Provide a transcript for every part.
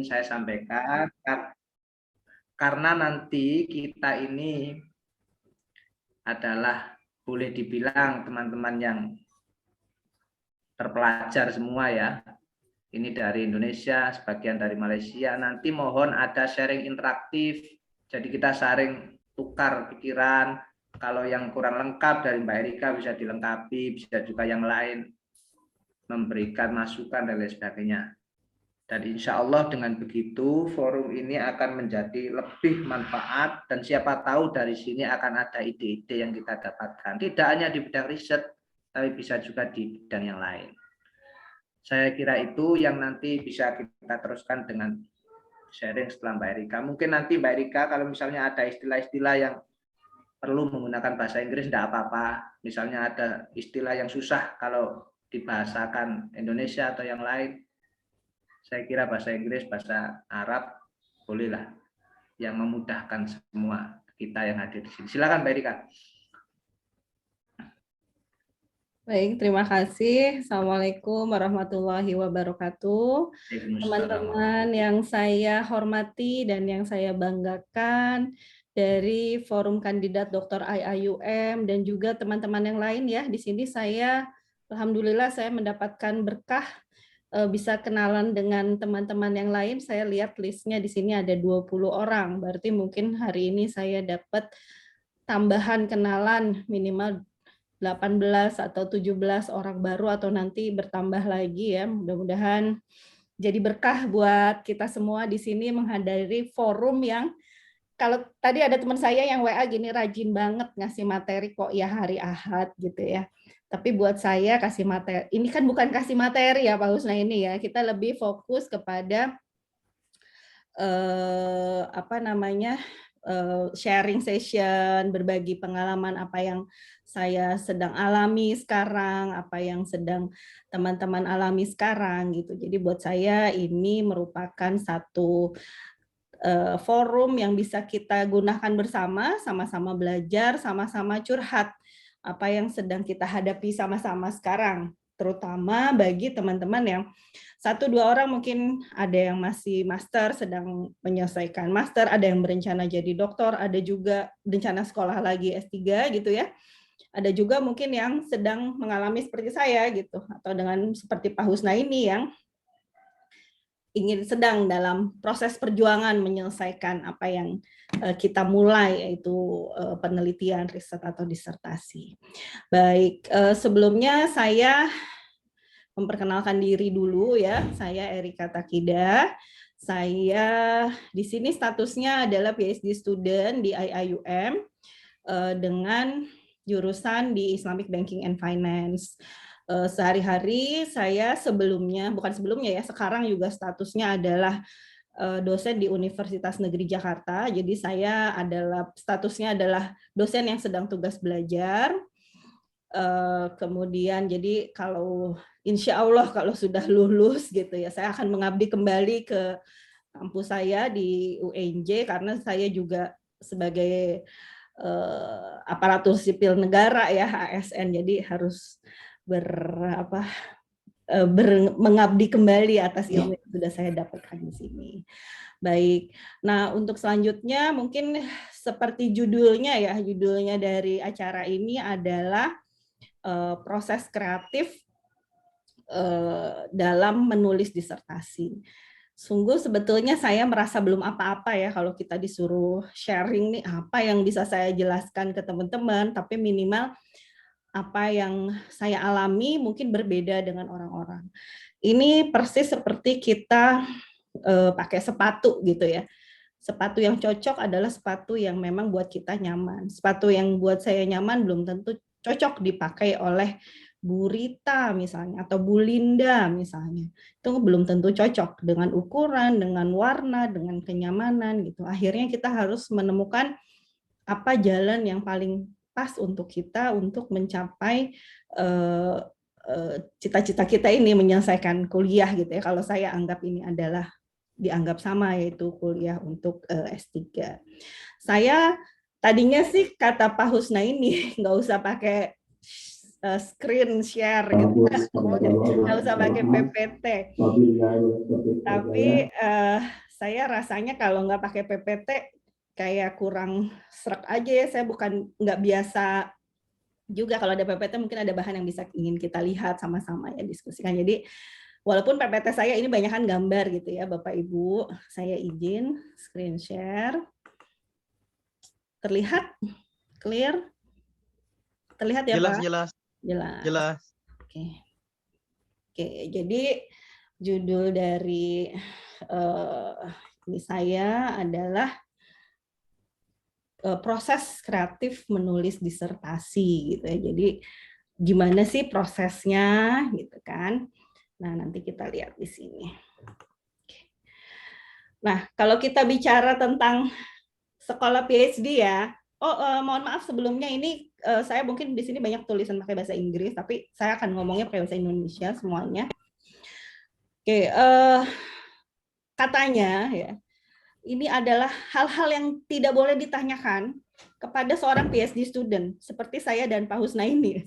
saya sampaikan, karena nanti kita ini adalah boleh dibilang teman-teman yang terpelajar semua ya. Ini dari Indonesia, sebagian dari Malaysia. Nanti mohon ada sharing interaktif. Jadi kita sharing tukar pikiran. Kalau yang kurang lengkap dari Mbak Erika bisa dilengkapi, bisa juga yang lain memberikan masukan dan lain sebagainya. Dan insya Allah dengan begitu forum ini akan menjadi lebih manfaat dan siapa tahu dari sini akan ada ide-ide yang kita dapatkan. Tidak hanya di bidang riset, tapi bisa juga di bidang yang lain. Saya kira itu yang nanti bisa kita teruskan dengan sharing setelah Mbak Erika. Mungkin nanti Mbak Erika kalau misalnya ada istilah-istilah yang perlu menggunakan bahasa Inggris tidak apa-apa. Misalnya ada istilah yang susah kalau dibahasakan Indonesia atau yang lain. Saya kira bahasa Inggris, bahasa Arab bolehlah yang memudahkan semua kita yang hadir di sini. Silakan Mbak Erika. Baik, terima kasih. Assalamualaikum warahmatullahi wabarakatuh. Teman-teman yang saya hormati dan yang saya banggakan dari Forum Kandidat Dr. IAIUM dan juga teman-teman yang lain ya. Di sini saya alhamdulillah saya mendapatkan berkah bisa kenalan dengan teman-teman yang lain. Saya lihat listnya di sini ada 20 orang. Berarti mungkin hari ini saya dapat tambahan kenalan minimal 18 atau 17 orang baru atau nanti bertambah lagi ya. Mudah-mudahan jadi berkah buat kita semua di sini menghadiri forum yang kalau tadi ada teman saya yang WA gini rajin banget ngasih materi kok ya hari Ahad gitu ya. Tapi buat saya kasih materi, ini kan bukan kasih materi ya Pak Husna ini ya. Kita lebih fokus kepada sharing session, berbagi pengalaman apa yang saya sedang alami sekarang, apa yang sedang teman-teman alami sekarang gitu. Jadi buat saya ini merupakan satu forum yang bisa kita gunakan bersama, sama-sama belajar, sama-sama curhat apa yang sedang kita hadapi sama-sama sekarang, terutama bagi teman-teman yang 1-2 orang mungkin ada yang masih master, sedang menyelesaikan master, ada yang berencana jadi doktor, ada juga berencana sekolah lagi S3 gitu ya. Ada juga mungkin yang sedang mengalami seperti saya gitu, atau dengan seperti Pak Husna ini yang ingin sedang dalam proses perjuangan menyelesaikan apa yang kita mulai, yaitu penelitian, riset, atau disertasi. Baik, sebelumnya saya memperkenalkan diri dulu ya. Saya Erika Takida. Saya di sini statusnya adalah PhD student di IAIUM dengan jurusan di Islamic Banking and Finance. Sehari-hari saya sekarang juga statusnya adalah dosen di Universitas Negeri Jakarta. Jadi saya statusnya adalah dosen yang sedang tugas belajar. Kemudian jadi kalau insya Allah kalau sudah lulus gitu ya, saya akan mengabdi kembali ke kampus saya di UNJ karena saya juga sebagai aparatur sipil negara ya ASN, jadi harus mengabdi kembali atas ilmu yang sudah saya dapatkan di sini. Baik, nah untuk selanjutnya mungkin seperti judulnya dari acara ini adalah proses kreatif dalam menulis disertasi. Sungguh sebetulnya saya merasa belum apa-apa ya kalau kita disuruh sharing nih apa yang bisa saya jelaskan ke teman-teman, tapi minimal apa yang saya alami mungkin berbeda dengan orang-orang. Ini persis seperti kita pakai sepatu gitu ya. Sepatu yang cocok adalah sepatu yang memang buat kita nyaman. Sepatu yang buat saya nyaman belum tentu cocok dipakai oleh Bu Rita misalnya atau Bu Linda misalnya. Itu belum tentu cocok dengan ukuran, dengan warna, dengan kenyamanan gitu. Akhirnya kita harus menemukan apa jalan yang paling pas untuk kita untuk mencapai cita-cita kita ini menyelesaikan kuliah gitu ya. Kalau saya anggap ini adalah dianggap sama, yaitu kuliah untuk S3. Saya tadinya sih kata Pak Husna ini nggak usah pakai screen share gitu. Nggak usah pakai PPT. Tapi saya rasanya kalau nggak pakai PPT kayak kurang srek aja ya. Saya bukan nggak biasa juga kalau ada PPT mungkin ada bahan yang bisa ingin kita lihat sama-sama ya diskusikan. Jadi walaupun PPT saya ini banyakan gambar gitu ya Bapak Ibu, saya izin screen share. Terlihat? Clear? Terlihat ya Jelas, Pak? jelas. Jelas. Jelas. Oke. Oke, jadi judul dari ini saya adalah proses kreatif menulis disertasi gitu ya. Jadi gimana sih prosesnya gitu kan. Nah, nanti kita lihat di sini. Nah, kalau kita bicara tentang sekolah PhD ya. Mohon maaf sebelumnya ini saya mungkin di sini banyak tulisan pakai bahasa Inggris, tapi saya akan ngomongnya pakai bahasa Indonesia semuanya. Oke, katanya ya, ini adalah hal-hal yang tidak boleh ditanyakan kepada seorang PhD student seperti saya dan Pak Husna ini.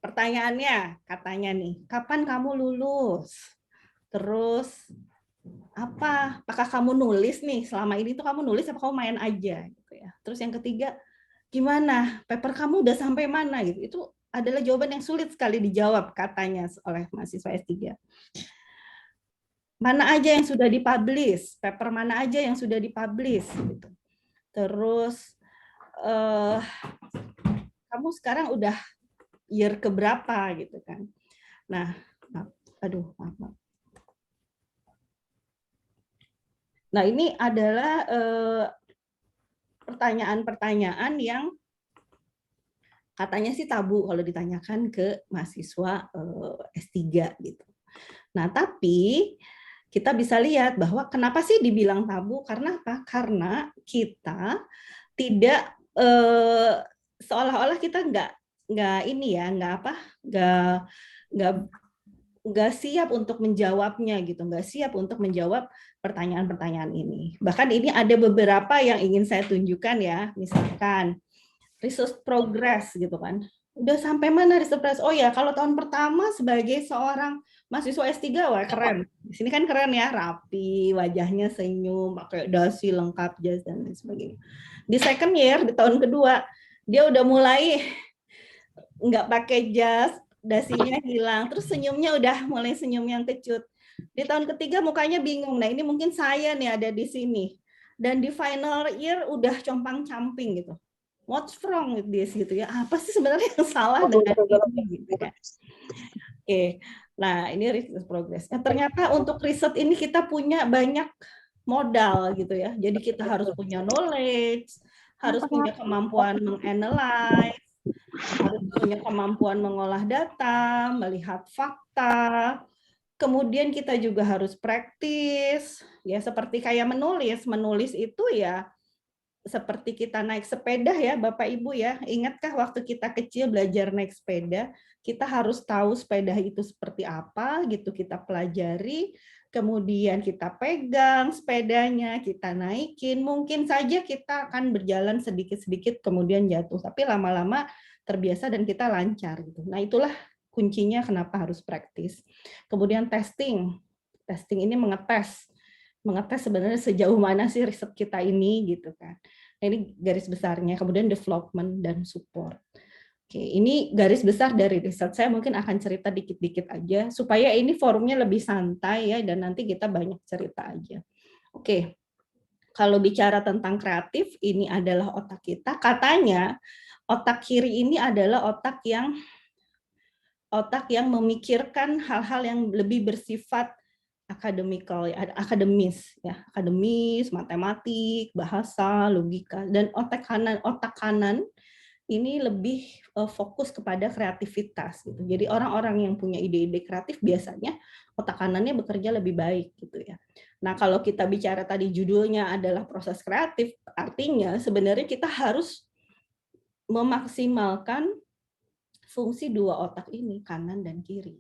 Pertanyaannya katanya nih, kapan kamu lulus? Terus apakah kamu nulis nih selama ini tuh kamu nulis apa kamu main aja gitu ya. Terus yang ketiga, gimana paper kamu udah sampai mana gitu. Itu adalah jawaban yang sulit sekali dijawab katanya oleh mahasiswa S3. Mana aja yang sudah dipublish, paper mana aja yang sudah dipublish gitu. Terus kamu sekarang udah year keberapa gitu kan. Nah, aduh maaf. Nah, ini adalah pertanyaan-pertanyaan yang katanya sih tabu kalau ditanyakan ke mahasiswa S3 gitu. Nah, tapi kita bisa lihat bahwa kenapa sih dibilang tabu? Karena apa? Karena kita tidak seolah-olah kita nggak ini ya, nggak siap untuk menjawabnya gitu, nggak siap untuk menjawab pertanyaan-pertanyaan ini. Bahkan ini ada beberapa yang ingin saya tunjukkan ya, misalkan research progress gitu kan. Udah sampai mana research progress? Oh ya, kalau tahun pertama sebagai seorang mahasiswa S3, wah keren. Di sini kan keren ya, rapi, wajahnya senyum, pakai dasi lengkap, jas dan lain sebagainya. Di second year, di tahun kedua, dia udah mulai nggak pakai jas, dasinya hilang, terus senyumnya udah mulai senyum yang kecut. Di tahun ketiga mukanya bingung. Nah, ini mungkin saya nih ada di sini. Dan di final year udah compang-camping gitu. What's wrong with this gitu ya? Apa sih sebenarnya yang salah dengan ini gitu kan? Oke. Nah, ini research progress. Nah, ternyata untuk riset ini kita punya banyak modal gitu ya. Jadi kita harus punya knowledge, harus punya kemampuan menganalyze, harus punya kemampuan mengolah data, melihat fakta. Kemudian kita juga harus praktis, ya seperti kayak menulis. Menulis itu ya seperti kita naik sepeda ya Bapak Ibu ya. Ingatkah waktu kita kecil belajar naik sepeda, kita harus tahu sepeda itu seperti apa gitu, kita pelajari, kemudian kita pegang sepedanya, kita naikin, mungkin saja kita akan berjalan sedikit-sedikit kemudian jatuh, tapi lama-lama terbiasa dan kita lancar gitu. Nah, itulah kuncinya kenapa harus praktis. Kemudian testing. Testing ini mengetes sebenarnya sejauh mana sih riset kita ini gitu kan. Nah, ini garis besarnya. Kemudian development dan support. Oke, ini garis besar dari riset. Saya mungkin akan cerita dikit-dikit aja supaya ini forumnya lebih santai ya dan nanti kita banyak cerita aja. Oke. Kalau bicara tentang kreatif, ini adalah otak kita. Katanya otak kiri ini adalah otak yang memikirkan hal-hal yang lebih bersifat akademis, matematik, bahasa, logika, dan otak kanan ini lebih fokus kepada kreativitas gitu. Jadi orang-orang yang punya ide-ide kreatif biasanya otak kanannya bekerja lebih baik gitu ya. Nah, kalau kita bicara tadi judulnya adalah proses kreatif, artinya sebenarnya kita harus memaksimalkan fungsi dua otak ini, kanan dan kiri.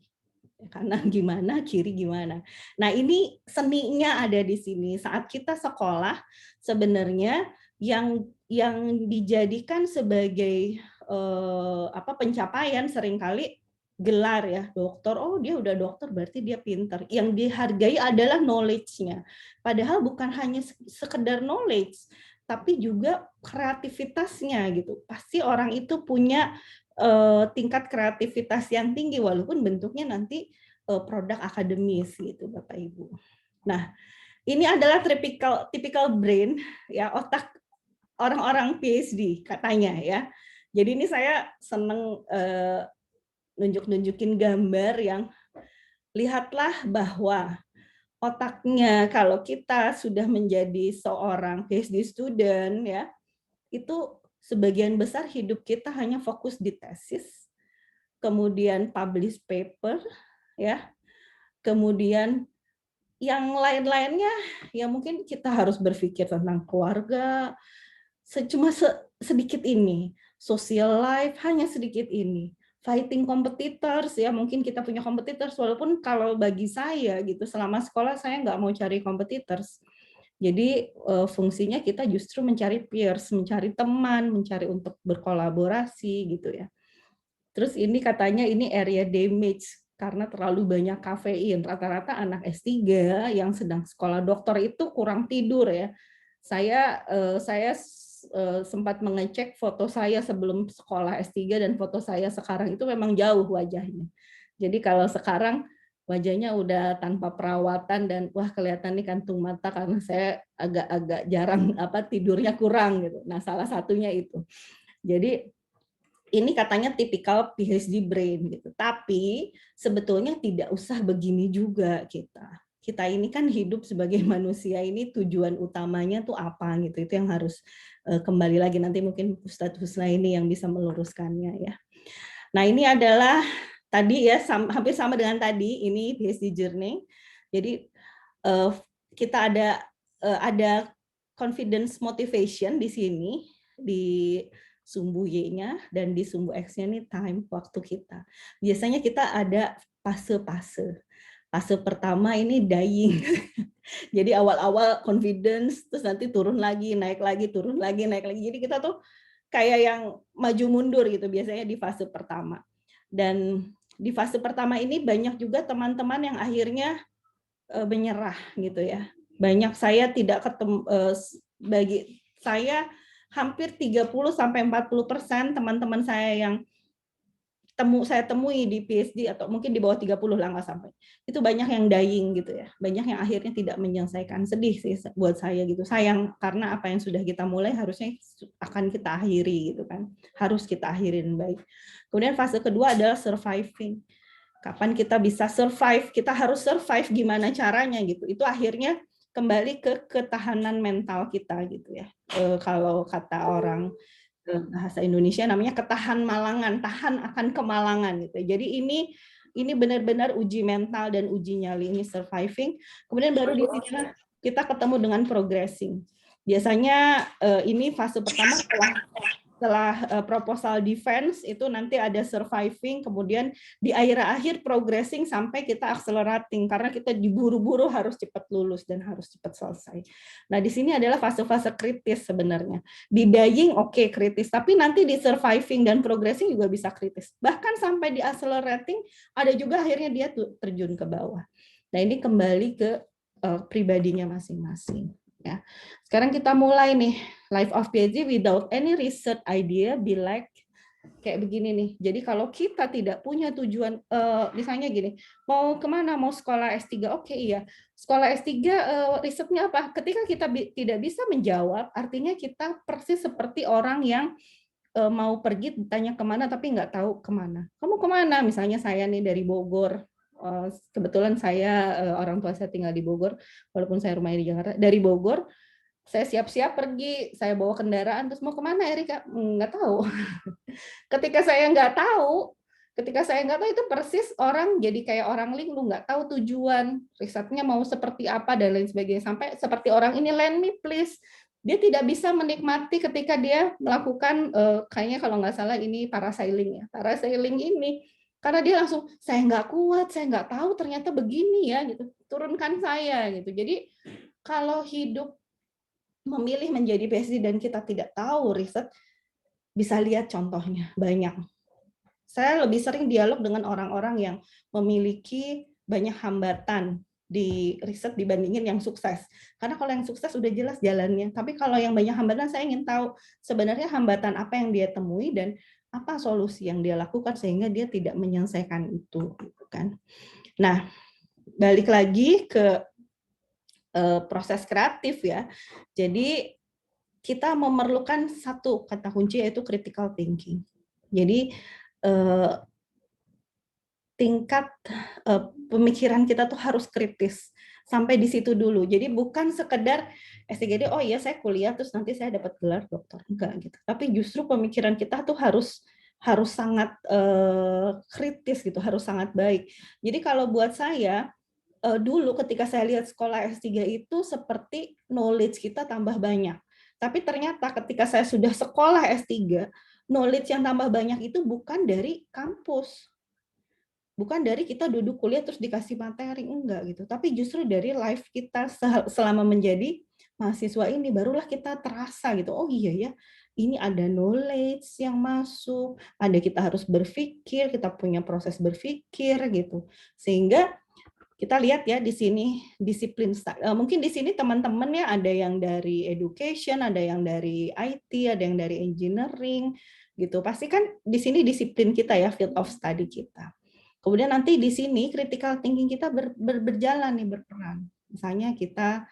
Kanan gimana, kiri gimana. Nah, ini seninya ada di sini. Saat kita sekolah, sebenarnya yang dijadikan sebagai pencapaian seringkali gelar ya, dokter, oh dia udah dokter berarti dia pinter. Yang dihargai adalah knowledge-nya. Padahal bukan hanya sekedar knowledge, tapi juga kreativitasnya gitu. Pasti orang itu punya tingkat kreativitas yang tinggi walaupun bentuknya nanti produk akademis gitu Bapak Ibu. Nah, ini adalah typical brain ya, otak orang-orang PhD katanya ya. Jadi ini saya seneng nunjukin gambar yang lihatlah bahwa otaknya kalau kita sudah menjadi seorang PhD student ya, itu sebagian besar hidup kita hanya fokus di tesis, kemudian publish paper ya, kemudian yang lain-lainnya ya mungkin kita harus berpikir tentang keluarga, cuma sedikit ini, social life hanya sedikit ini, fighting competitors ya mungkin kita punya competitors walaupun kalau bagi saya gitu selama sekolah saya nggak mau cari competitors. Jadi fungsinya kita justru mencari peers, mencari teman, mencari untuk berkolaborasi gitu ya. Terus ini katanya ini area damage karena terlalu banyak kafein. Rata-rata anak S3 yang sedang sekolah dokter itu kurang tidur ya. Saya sempat mengecek foto saya sebelum sekolah S3 dan foto saya sekarang itu memang jauh wajahnya. Jadi kalau sekarang wajahnya udah tanpa perawatan dan wah kelihatan nih kantung mata karena saya agak-agak jarang tidurnya kurang gitu. Nah, salah satunya itu. Jadi ini katanya tipikal PhD brain gitu. Tapi sebetulnya tidak usah begini juga kita. Kita ini kan hidup sebagai manusia ini tujuan utamanya tuh apa gitu. Itu yang harus kembali lagi nanti mungkin Ustadz Husna ini yang bisa meluruskannya ya. Nah, ini adalah tadi ya hampir sama dengan tadi ini PhD journey. Jadi kita ada confidence motivation di sini di sumbu Y-nya dan di sumbu X-nya ini time, waktu kita. Biasanya kita ada fase-fase. Fase pertama ini dying. Jadi awal-awal confidence, terus nanti turun lagi, naik lagi, turun lagi, naik lagi. Jadi kita tuh kayak yang maju mundur gitu biasanya di fase pertama. Dan di fase pertama ini banyak juga teman-teman yang akhirnya menyerah gitu ya. Banyak saya tidak ketemu, bagi saya hampir 30-40% teman-teman saya yang saya temui di PhD atau mungkin di bawah 30 lah nggak sampai. Itu banyak yang dying gitu ya. Banyak yang akhirnya tidak menyelesaikan. Sedih sih buat saya gitu. Sayang karena apa yang sudah kita mulai harusnya akan kita akhiri gitu kan. Harus kita akhirin baik. Kemudian fase kedua adalah surviving. Kapan kita bisa survive? Kita harus survive gimana caranya gitu. Itu akhirnya kembali ke ketahanan mental kita gitu ya. Kalau kata orang bahasa Indonesia namanya ketahan malangan, tahan akan kemalangan gitu. Jadi ini benar-benar uji mental dan uji nyali, ini surviving. Kemudian baru di sini kita ketemu dengan progressing. Biasanya ini fase pertama setelah proposal defense itu nanti ada surviving, kemudian di akhir progressing sampai kita accelerating karena kita diburu-buru harus cepat lulus dan harus cepat selesai. Nah, di sini adalah fase-fase kritis sebenarnya. Di dying oke, kritis, tapi nanti di surviving dan progressing juga bisa kritis. Bahkan sampai di accelerating ada juga akhirnya dia terjun ke bawah. Nah, ini kembali ke pribadinya masing-masing. Ya. Sekarang kita mulai nih, life of PhD without any research idea be like kayak begini nih. Jadi kalau kita tidak punya tujuan, misalnya gini, mau kemana, mau sekolah S3, oke iya. Sekolah S3 risetnya apa? Ketika kita tidak bisa menjawab, artinya kita persis seperti orang yang mau pergi ditanya kemana tapi nggak tahu kemana. Kamu kemana? Misalnya saya nih dari Bogor. Kebetulan saya orang tua saya tinggal di Bogor, walaupun saya rumahnya di Jakarta. Dari Bogor, saya siap-siap pergi, saya bawa kendaraan, terus mau kemana Erika? Nggak tahu. Ketika saya nggak tahu itu persis orang jadi kayak orang linglung, nggak tahu tujuan, risetnya mau seperti apa dan lain sebagainya. Sampai seperti orang ini, lend me please. Dia tidak bisa menikmati ketika dia melakukan, kayaknya kalau nggak salah ini parasailing ya. Parasailing ini, karena dia langsung, saya nggak kuat, saya nggak tahu ternyata begini ya, gitu. Turunkan saya gitu. Jadi kalau hidup memilih menjadi PhD dan kita tidak tahu riset, bisa lihat contohnya banyak. Saya lebih sering dialog dengan orang-orang yang memiliki banyak hambatan di riset dibandingin yang sukses. Karena kalau yang sukses udah jelas jalannya. Tapi kalau yang banyak hambatan, saya ingin tahu sebenarnya hambatan apa yang dia temui dan apa solusi yang dia lakukan sehingga dia tidak menyelesaikan itu, gitu kan. Nah, balik lagi ke proses kreatif ya. Jadi kita memerlukan satu kata kunci yaitu critical thinking. Jadi tingkat pemikiran kita tuh harus kritis sampai di situ dulu. Jadi bukan sekedar S3D, oh iya saya kuliah terus nanti saya dapat gelar dokter, enggak gitu. Tapi justru pemikiran kita tuh harus sangat kritis gitu, harus sangat baik. Jadi kalau buat saya dulu ketika saya lihat sekolah S3 itu seperti knowledge kita tambah banyak. Tapi ternyata ketika saya sudah sekolah S3, knowledge yang tambah banyak itu bukan dari kampus. Bukan dari kita duduk kuliah terus dikasih materi, enggak gitu. Tapi justru dari life kita selama menjadi mahasiswa ini, barulah kita terasa gitu, oh iya ya, ini ada knowledge yang masuk, ada kita harus berpikir, kita punya proses berpikir gitu. Sehingga kita lihat ya di sini disiplin, mungkin di sini teman-teman ya ada yang dari education, ada yang dari IT, ada yang dari engineering gitu. Pasti kan di sini disiplin kita ya, field of study kita. Kemudian nanti di sini critical thinking kita berjalan nih, berperan. Misalnya kita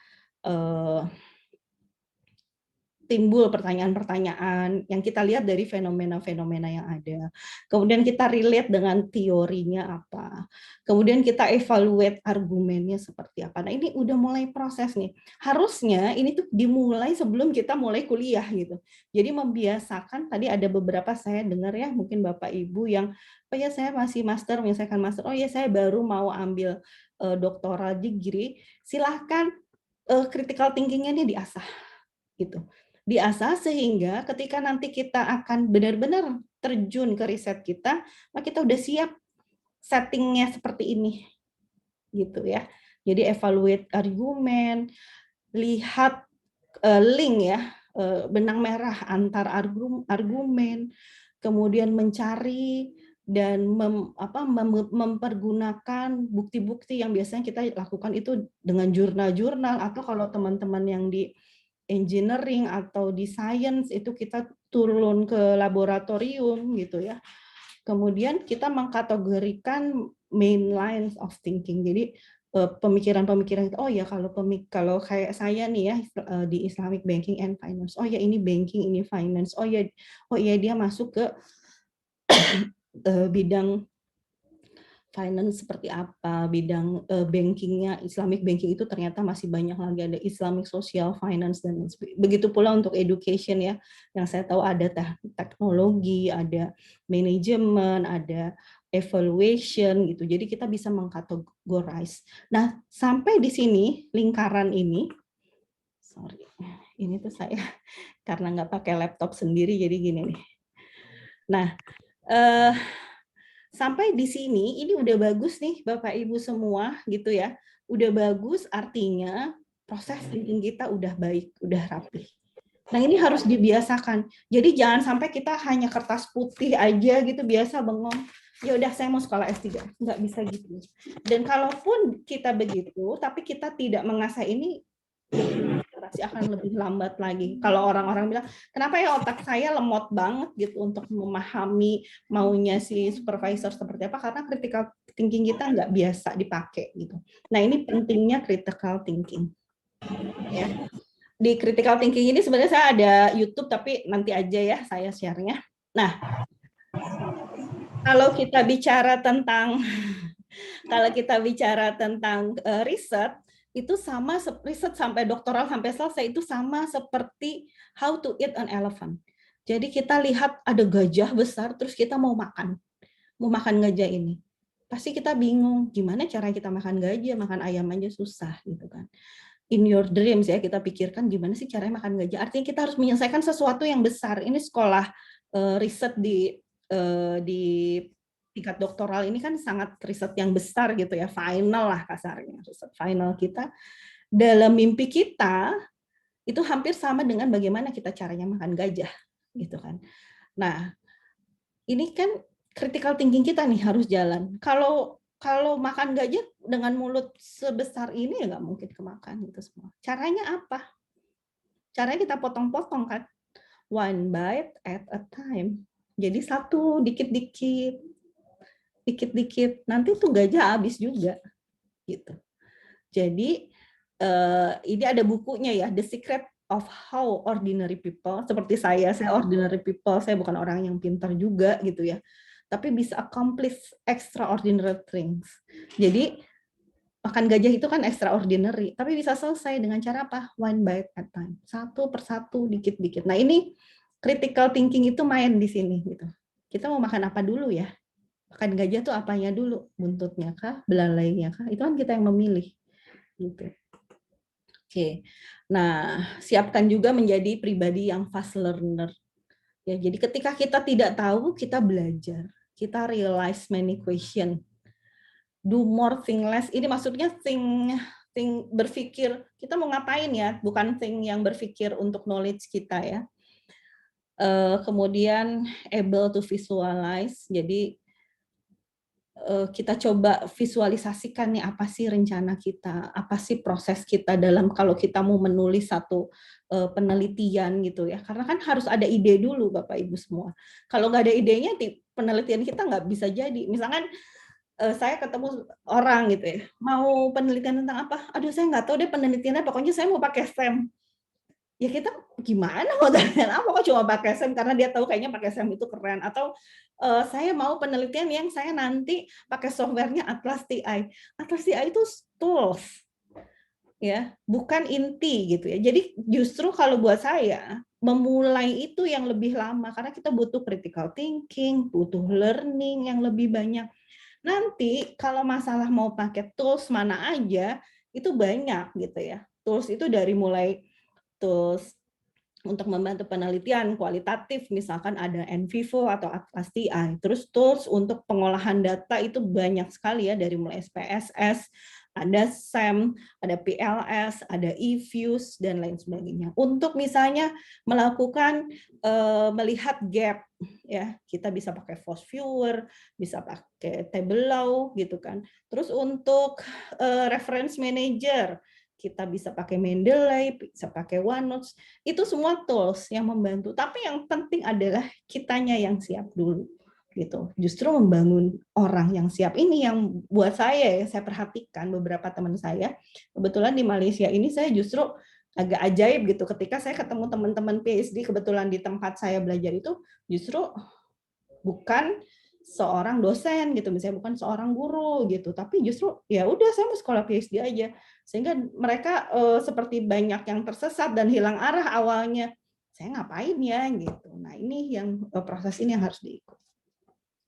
timbul pertanyaan-pertanyaan yang kita lihat dari fenomena-fenomena yang ada. Kemudian kita relate dengan teorinya apa. Kemudian kita evaluate argumennya seperti apa. Nah, ini udah mulai proses nih. Harusnya ini tuh dimulai sebelum kita mulai kuliah gitu. Jadi membiasakan, tadi ada beberapa saya dengar ya, mungkin Bapak Ibu yang, oh ya saya masih master, menyelesaikan master, oh ya saya baru mau ambil doktoral degree, silahkan critical thinking-nya ini diasah gitu. Diasah sehingga ketika nanti kita akan benar-benar terjun ke riset kita, maka kita udah siap settingnya seperti ini, gitu ya. Jadi evaluate argumen, lihat link ya, benang merah antar argumen, kemudian mencari dan mempergunakan bukti-bukti yang biasanya kita lakukan itu dengan jurnal-jurnal, atau kalau teman-teman yang di engineering atau di science itu kita turun ke laboratorium gitu ya. Kemudian kita mengkategorikan main lines of thinking. Jadi pemikiran-pemikiran, oh ya kalau kayak saya nih ya di Islamic Banking and Finance, oh ya ini banking, ini finance, oh ya dia masuk ke bidang finance seperti apa, bidang bankingnya, Islamic banking itu ternyata masih banyak lagi, ada Islamic social finance, dan begitu pula untuk education ya, yang saya tahu ada teknologi, ada manajemen, ada evaluation gitu, jadi kita bisa mengkategorize. Nah, sampai di sini lingkaran ini, sorry, ini tuh saya karena nggak pakai laptop sendiri jadi gini nih. Nah, sampai di sini ini udah bagus nih Bapak Ibu semua gitu ya. Udah bagus artinya proses thinking kita udah baik, udah rapi. Nah, ini harus dibiasakan. Jadi jangan sampai kita hanya kertas putih aja gitu biasa bengong. Ya udah saya mau sekolah S3. Nggak bisa gitu. Dan kalaupun kita begitu, tapi kita tidak mengasah ini, pasti akan lebih lambat lagi. Kalau orang-orang bilang, kenapa ya otak saya lemot banget gitu untuk memahami maunya si supervisor seperti apa, karena critical thinking kita nggak biasa dipakai gitu. Nah, ini pentingnya critical thinking. Ya. Di critical thinking ini sebenarnya saya ada YouTube, tapi nanti aja ya saya share-nya. Nah, kalau kita bicara tentang riset, itu sama riset sampai doktoral sampai selesai itu sama seperti how to eat an elephant. Jadi kita lihat ada gajah besar terus kita mau makan gajah ini. Pasti kita bingung gimana cara kita makan gajah, makan ayam aja susah gitu kan. In your dreams ya kita pikirkan gimana sih caranya makan gajah. Artinya kita harus menyelesaikan sesuatu yang besar. Ini sekolah riset di tingkat doktoral ini kan sangat riset yang besar gitu ya, final lah kasarnya, riset final kita. Dalam mimpi kita itu hampir sama dengan bagaimana kita caranya makan gajah gitu kan. Nah, ini kan critical thinking kita nih harus jalan. Kalau makan gajah dengan mulut sebesar ini ya nggak mungkin kemakan gitu semua. Caranya apa? Caranya kita potong-potong kan, one bite at a time. Jadi satu, dikit-dikit, dikit-dikit. Nanti tuh gajah habis juga gitu. Jadi ini ada bukunya ya, The Secret of How Ordinary People. Seperti saya ordinary people, saya bukan orang yang pintar juga gitu ya. Tapi bisa accomplish extraordinary things. Jadi makan gajah itu kan extraordinary, tapi bisa selesai dengan cara apa? One bite at a time. Satu persatu, dikit-dikit. Nah ini critical thinking itu main di sini gitu. Kita mau makan apa dulu ya? Makan gajah tuh apanya dulu? Buntutnya kah? Belalainya kah? Itu kan kita yang memilih. Gitu. Oke. Nah, siapkan juga menjadi pribadi yang fast learner. Ya, jadi ketika kita tidak tahu, kita belajar. Kita realize many question. Do more, think less. Ini maksudnya think berpikir kita mau ngapain ya, bukan think yang berpikir untuk knowledge kita ya. Kemudian able to visualize. Jadi kita coba visualisasikan nih apa sih rencana kita, apa sih proses kita dalam kalau kita mau menulis satu penelitian gitu ya. Karena kan harus ada ide dulu Bapak Ibu semua. Kalau nggak ada idenya, penelitian kita nggak bisa jadi. Misalkan saya ketemu orang gitu ya, mau penelitian tentang apa? Aduh saya nggak tahu deh penelitiannya, pokoknya saya mau pakai STEM. Ya kita gimana mau penelitian apa kok cuma pakai SEM karena dia tahu kayaknya pakai SEM itu keren, atau saya mau penelitian yang saya nanti pakai softwarenya Atlas TI. Atlas TI itu tools ya, bukan inti gitu ya. Jadi justru kalau buat saya memulai itu yang lebih lama karena kita butuh critical thinking, butuh learning yang lebih banyak. Nanti kalau masalah mau pakai tools mana aja itu banyak gitu ya. Tools itu dari mulai tools untuk membantu penelitian kualitatif, misalkan ada NVivo atau Atlas TI. Terus tools untuk pengolahan data itu banyak sekali ya, dari mulai SPSS, ada SAM, ada PLS, ada eViews, dan lain sebagainya. Untuk misalnya melakukan melihat gap, ya kita bisa pakai Force Viewer, bisa pakai Tableau gitu kan. Terus untuk reference manager, kita bisa pakai Mendeley, bisa pakai OneNote, itu semua tools yang membantu. Tapi yang penting adalah kitanya yang siap dulu. Gitu. Justru membangun orang yang siap ini yang buat saya perhatikan beberapa teman saya. Kebetulan di Malaysia ini saya justru agak ajaib gitu. Ketika saya ketemu teman-teman PhD kebetulan di tempat saya belajar itu justru bukan seorang dosen gitu, misalnya bukan seorang guru gitu, tapi justru ya udah saya mau sekolah PhD aja, sehingga mereka seperti banyak yang tersesat dan hilang arah awalnya, saya ngapain ya gitu. Nah ini yang proses ini yang harus diikut.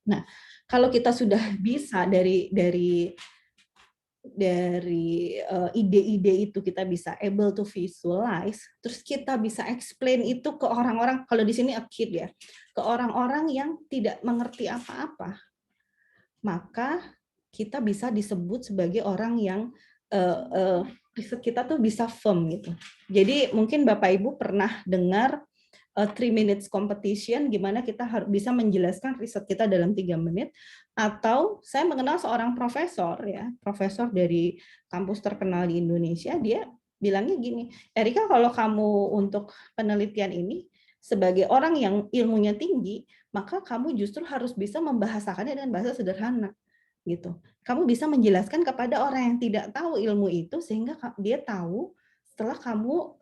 Nah kalau kita sudah bisa dari ide-ide itu kita bisa able to visualize, terus kita bisa explain itu ke orang-orang, kalau di sini a kid ya, ke orang-orang yang tidak mengerti apa-apa, maka kita bisa disebut sebagai orang yang riset kita tuh bisa firm gitu. Jadi mungkin Bapak Ibu pernah dengar 3 minutes competition, gimana kita harus bisa menjelaskan riset kita dalam 3 menit, atau saya mengenal seorang profesor ya, profesor dari kampus terkenal di Indonesia, dia bilangnya gini, Erika kalau kamu untuk penelitian ini sebagai orang yang ilmunya tinggi, maka kamu justru harus bisa membahasakannya dengan bahasa sederhana gitu. Kamu bisa menjelaskan kepada orang yang tidak tahu ilmu itu sehingga dia tahu setelah kamu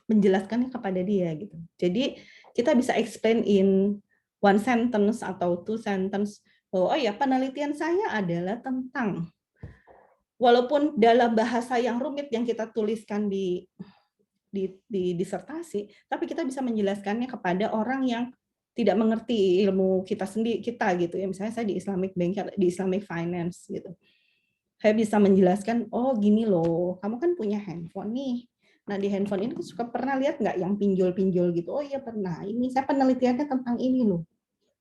menjelaskannya kepada dia gitu. Jadi kita bisa explain in 1 sentence atau 2 sentence. Oh ya, penelitian saya adalah tentang, walaupun dalam bahasa yang rumit yang kita tuliskan di disertasi, tapi kita bisa menjelaskannya kepada orang yang tidak mengerti ilmu kita sendiri gitu ya. Misalnya saya di Islamic Bank, di Islamic Finance gitu. Saya bisa menjelaskan, oh gini loh, kamu kan punya handphone nih. Nah di handphone ini suka pernah lihat nggak yang pinjol-pinjol gitu? Oh iya pernah. Ini saya penelitiannya tentang ini loh,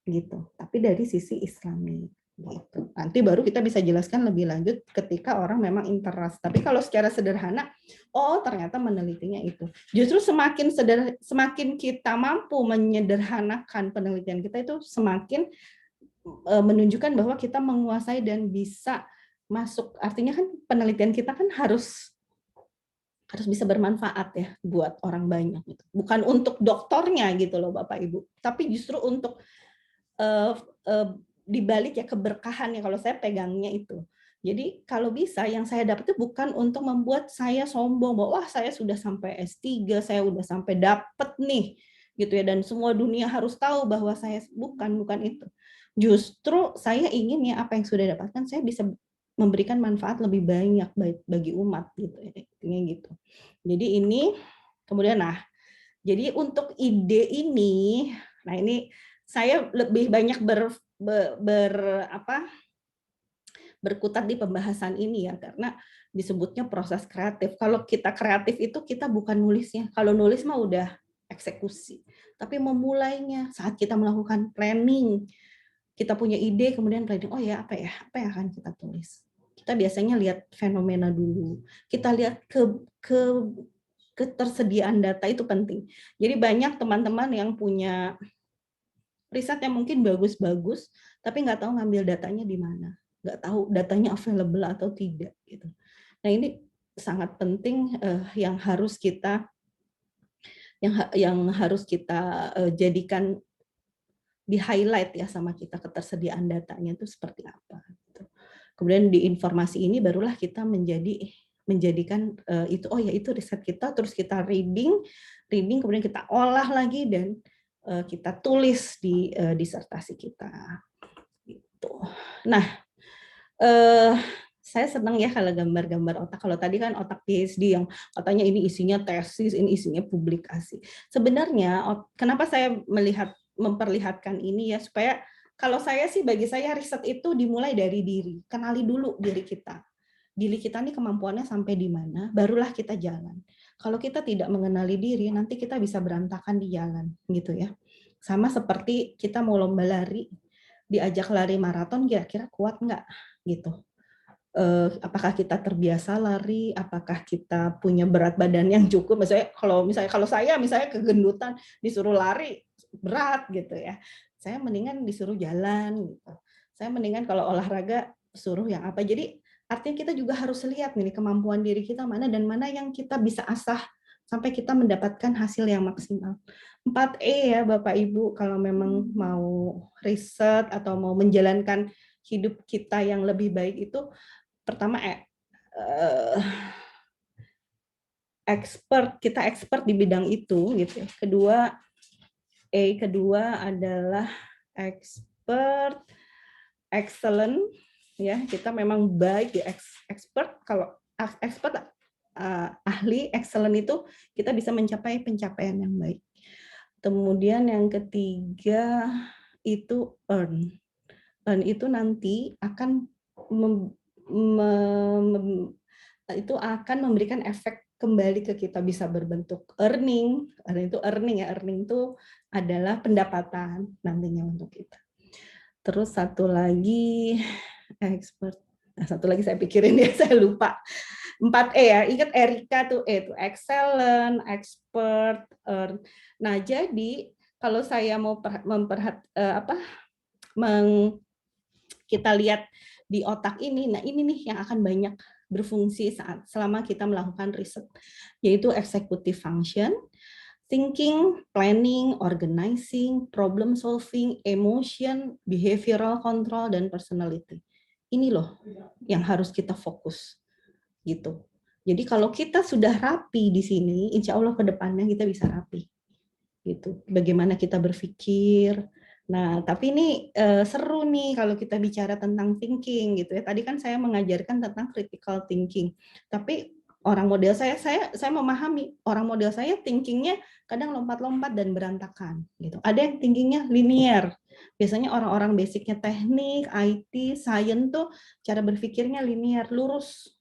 gitu. Tapi dari sisi Islami. Gitu. Nanti baru kita bisa jelaskan lebih lanjut ketika orang memang interest. Tapi kalau secara sederhana, oh ternyata menelitinya itu. Justru semakin kita mampu menyederhanakan penelitian kita itu semakin menunjukkan bahwa kita menguasai dan bisa masuk. Artinya kan penelitian kita kan harus bisa bermanfaat ya buat orang banyak gitu. Bukan untuk dokternya gitu loh Bapak Ibu, tapi justru untuk dibalik ya keberkahannya kalau saya pegangnya itu. Jadi kalau bisa yang saya dapat itu bukan untuk membuat saya sombong bahwa wah saya sudah sampai S3, saya sudah sampai dapat nih gitu ya, dan semua dunia harus tahu bahwa saya bukan itu. Justru saya ingin ya apa yang sudah dapatkan saya bisa memberikan manfaat lebih banyak bagi umat gitu ya, intinya gitu. Jadi ini kemudian jadi untuk ide ini, nah ini saya lebih banyak berkutat di pembahasan ini ya karena disebutnya proses kreatif. Kalau kita kreatif itu kita bukan nulisnya. Kalau nulis mah udah eksekusi. Tapi memulainya saat kita melakukan planning, kita punya ide kemudian planning, oh ya apa yang akan kita tulis. Kita biasanya lihat fenomena dulu. Kita lihat ketersediaan data itu penting. Jadi banyak teman-teman yang punya riset yang mungkin bagus-bagus, tapi nggak tahu ngambil datanya di mana, nggak tahu datanya available atau tidak gitu. Nah ini sangat penting yang harus kita jadikan di highlight ya sama kita, ketersediaan datanya itu seperti apa. Gitu. Kemudian di informasi ini barulah kita menjadikan itu, oh ya itu riset kita, terus kita reading kemudian kita olah lagi dan kita tulis di disertasi kita. Gitu. Nah, saya senang ya kalau gambar-gambar otak. Kalau tadi kan otak PhD yang katanya ini isinya tesis, ini isinya publikasi. Sebenarnya kenapa saya memperlihatkan ini ya supaya kalau saya sih bagi saya riset itu dimulai dari diri. Kenali dulu diri kita. Diri kita ini kemampuannya sampai di mana, barulah kita jalan. Kalau kita tidak mengenali diri, nanti kita bisa berantakan di jalan, gitu ya. Sama seperti kita mau lomba lari, diajak lari maraton, kira-kira kuat nggak, gitu. Apakah kita terbiasa lari, apakah kita punya berat badan yang cukup, misalnya kalau saya misalnya kegendutan disuruh lari berat gitu ya, saya mendingan disuruh jalan gitu. Saya mendingan kalau olahraga suruh yang apa. Jadi artinya kita juga harus lihat nih kemampuan diri kita mana dan mana yang kita bisa asah sampai kita mendapatkan hasil yang maksimal. 4E ya Bapak Ibu, kalau memang mau riset atau mau menjalankan hidup kita yang lebih baik itu, pertama kita expert di bidang itu gitu ya. Kedua adalah expert excellent ya, kita memang baik di expert. Kalau expert ahli, excellent itu kita bisa mencapai pencapaian yang baik. Kemudian yang ketiga itu earn itu nanti akan itu akan memberikan efek kembali ke kita, bisa berbentuk earning itu adalah pendapatan nantinya untuk kita. Terus satu lagi expert, satu lagi saya pikirin ya, saya lupa. 4E ya, ingat Erika tuh E itu excellent, expert, earn. Nah jadi kalau saya mau kita lihat di otak ini, nah ini nih yang akan banyak berfungsi selama kita melakukan riset, yaitu executive function, thinking, planning, organizing, problem solving, emotion, behavioral control, dan personality. Ini loh yang harus kita fokus gitu. Jadi kalau kita sudah rapi di sini, insya Allah ke depannya kita bisa rapi gitu. Bagaimana kita berpikir. Nah, tapi ini seru nih kalau kita bicara tentang thinking gitu ya. Tadi kan saya mengajarkan tentang critical thinking. Tapi orang model saya memahami orang model saya thinkingnya kadang lompat-lompat dan berantakan gitu. Ada yang thinkingnya linear. Biasanya orang-orang basicnya teknik, IT, science tuh cara berpikirnya linear, lurus,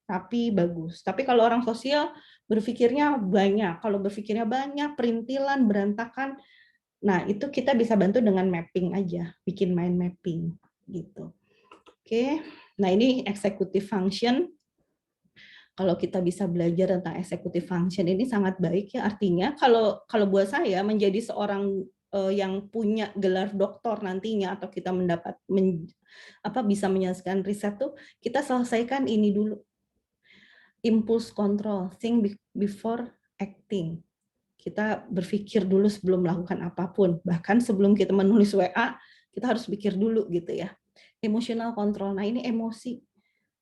rapi, bagus. Tapi kalau orang sosial berpikirnya banyak. Kalau berpikirnya banyak, perintilan, berantakan. Nah, itu kita bisa bantu dengan mapping aja, bikin mind mapping gitu. Oke, nah ini executive function. Kalau kita bisa belajar tentang executive function ini sangat baik ya, artinya kalau buat saya menjadi seorang yang punya gelar doktor nantinya, atau kita bisa menyelesaikan riset tuh, kita selesaikan ini dulu, impulse control, think before acting. Kita berpikir dulu sebelum melakukan apapun, bahkan sebelum kita menulis WA kita harus pikir dulu gitu ya. Emotional control, nah ini emosi.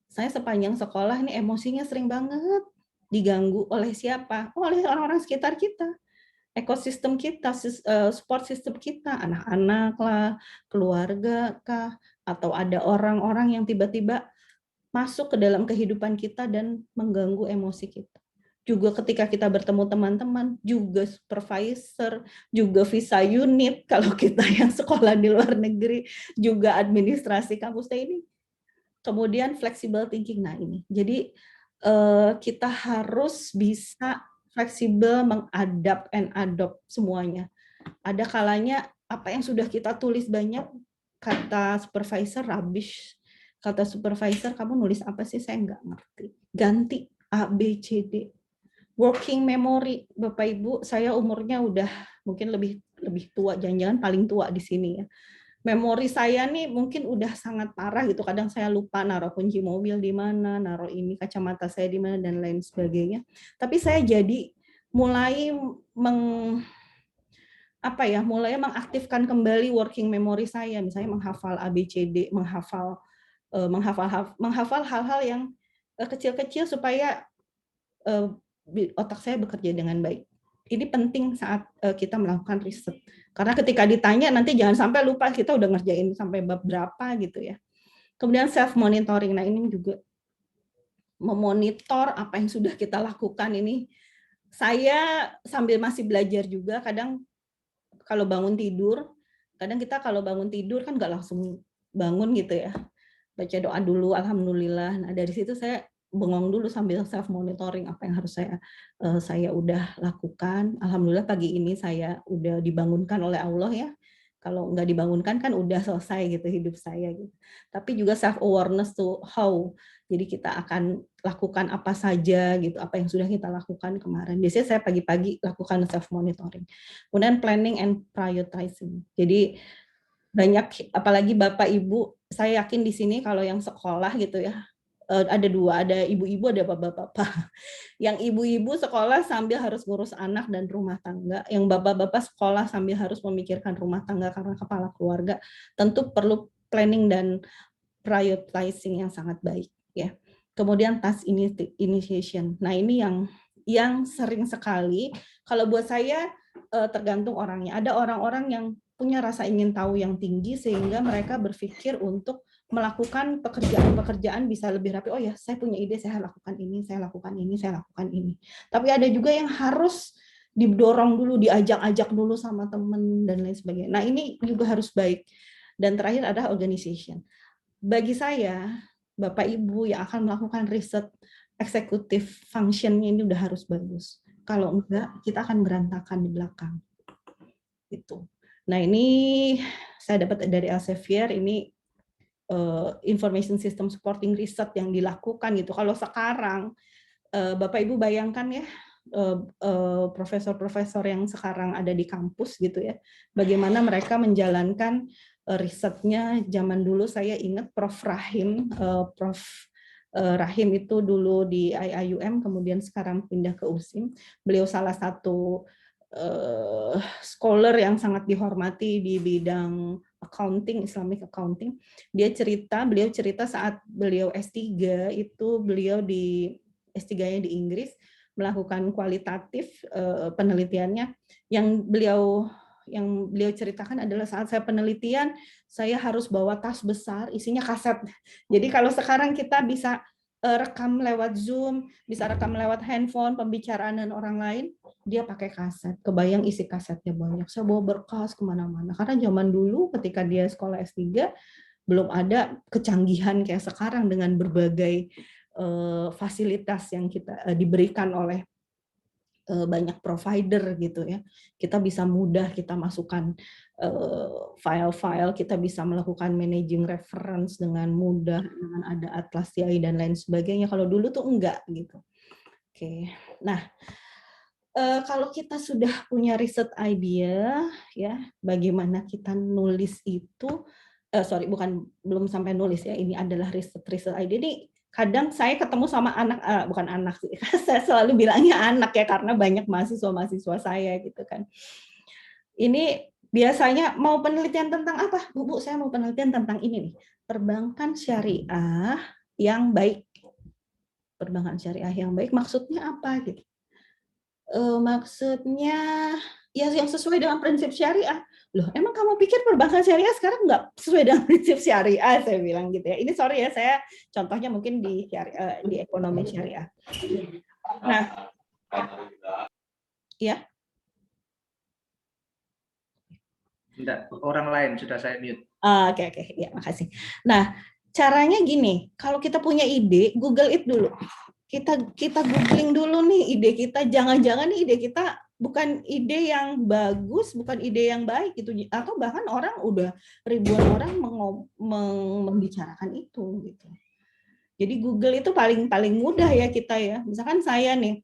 Saya sepanjang sekolah ini emosinya sering banget diganggu oleh siapa? Oleh orang-orang sekitar kita, ekosistem kita, support system kita, anak-anak lah, keluarga kah, atau ada orang-orang yang tiba-tiba masuk ke dalam kehidupan kita dan mengganggu emosi kita. Juga ketika kita bertemu teman-teman, juga supervisor, juga visa unit, kalau kita yang sekolah di luar negeri, juga administrasi kampus ini. Kemudian flexible thinking, nah ini. Jadi kita harus bisa fleksibel mengadap and adopt semuanya. Ada kalanya apa yang sudah kita tulis banyak, kata supervisor rubbish, kata supervisor kamu nulis apa sih, saya nggak ngerti. Ganti A, B, C, D. Working memory, Bapak Ibu, saya umurnya udah mungkin lebih tua, jangan-jangan paling tua di sini ya. Memori saya nih mungkin udah sangat parah gitu. Kadang saya lupa naruh kunci mobil di mana, naruh ini kacamata saya di mana dan lain sebagainya. Tapi saya jadi mulai mulai mengaktifkan kembali working memory saya, misalnya menghafal ABCD, menghafal hal-hal yang kecil-kecil supaya otak saya bekerja dengan baik. Ini penting saat kita melakukan riset. Karena ketika ditanya nanti jangan sampai lupa kita udah ngerjain sampai bab berapa gitu ya. Kemudian self monitoring. Nah, ini juga memonitor apa yang sudah kita lakukan ini. Saya sambil masih belajar juga, kadang kalau bangun tidur, kalau bangun tidur kan nggak langsung bangun gitu ya. Baca doa dulu, alhamdulillah. Nah, dari situ saya bengong dulu sambil self monitoring apa yang harus saya udah lakukan. Alhamdulillah pagi ini saya udah dibangunkan oleh Allah ya. Kalau nggak dibangunkan kan udah selesai gitu hidup saya gitu. Tapi juga self awareness tuh how. Jadi kita akan lakukan apa saja gitu, apa yang sudah kita lakukan kemarin. Biasanya saya pagi-pagi lakukan self monitoring. Kemudian planning and prioritizing. Jadi banyak, apalagi Bapak Ibu, saya yakin di sini kalau yang sekolah gitu ya, ada dua, ada ibu-ibu, ada bapak-bapak. Yang ibu-ibu sekolah sambil harus ngurus anak dan rumah tangga, yang bapak-bapak sekolah sambil harus memikirkan rumah tangga karena kepala keluarga, tentu perlu planning dan prioritizing yang sangat baik ya. Kemudian task initiation. Nah, ini yang sering sekali kalau buat saya tergantung orangnya. Ada orang-orang yang punya rasa ingin tahu yang tinggi sehingga mereka berpikir untuk melakukan pekerjaan-pekerjaan bisa lebih rapi. Oh ya, saya punya ide, saya lakukan ini, saya lakukan ini, saya lakukan ini. Tapi ada juga yang harus didorong dulu, diajak-ajak dulu sama teman dan lain sebagainya. Nah, ini juga harus baik. Dan terakhir ada organization. Bagi saya, Bapak Ibu yang akan melakukan riset eksekutif function-nya ini udah harus bagus. Kalau enggak, kita akan berantakan di belakang. Gitu. Nah, ini saya dapat dari Elsevier, ini information system supporting research yang dilakukan gitu. Kalau sekarang Bapak Ibu bayangkan ya, profesor-profesor yang sekarang ada di kampus gitu ya, bagaimana mereka menjalankan risetnya. Zaman dulu saya ingat Prof. Rahim, Rahim itu dulu di IIUM, kemudian sekarang pindah ke USIM. Beliau salah satu scholar yang sangat dihormati di bidang accounting, Islamic accounting. Beliau cerita saat beliau S3 itu beliau di S3-nya di Inggris melakukan kualitatif penelitiannya. Yang beliau ceritakan adalah saat saya penelitian, saya harus bawa tas besar isinya kaset. Jadi kalau sekarang kita bisa rekam lewat Zoom, bisa rekam lewat handphone, pembicaraan dan orang lain, dia pakai kaset. Kebayang isi kasetnya banyak. Saya bawa berkas kemana-mana. Karena zaman dulu ketika dia sekolah S3, belum ada kecanggihan kayak sekarang dengan berbagai fasilitas yang kita diberikan oleh banyak provider gitu ya. Kita bisa mudah kita masukkan file-file, kita bisa melakukan managing reference dengan mudah dengan ada Atlas CI dan lain sebagainya. Kalau dulu tuh enggak gitu. Oke. Nah, kalau kita sudah punya riset idea ya, bagaimana kita nulis itu belum sampai nulis ya, ini adalah riset idea. Ini kadang saya ketemu sama anak, bukan anak sih, saya selalu bilangnya anak ya, karena banyak mahasiswa saya gitu kan. Ini biasanya mau penelitian tentang apa? Bu, saya mau penelitian tentang ini nih, perbankan syariah yang baik. Perbankan syariah yang baik maksudnya apa gitu? Maksudnya ya yang sesuai dengan prinsip syariah. Loh, emang kamu pikir perbankan syariah sekarang nggak sesuai dengan prinsip syariah? Saya bilang gitu ya. Ini sorry ya, saya contohnya mungkin di ekonomi syariah. Nah, ya. Enggak, orang lain sudah saya mute. Oke, ya makasih. Nah, caranya gini, kalau kita punya ide, Google it dulu. Kita googling dulu nih ide kita, jangan-jangan nih ide kita bukan ide yang bagus, bukan ide yang baik gitu, atau bahkan ribuan orang membicarakan itu gitu. Jadi Google itu paling mudah ya kita ya. Misalkan saya nih,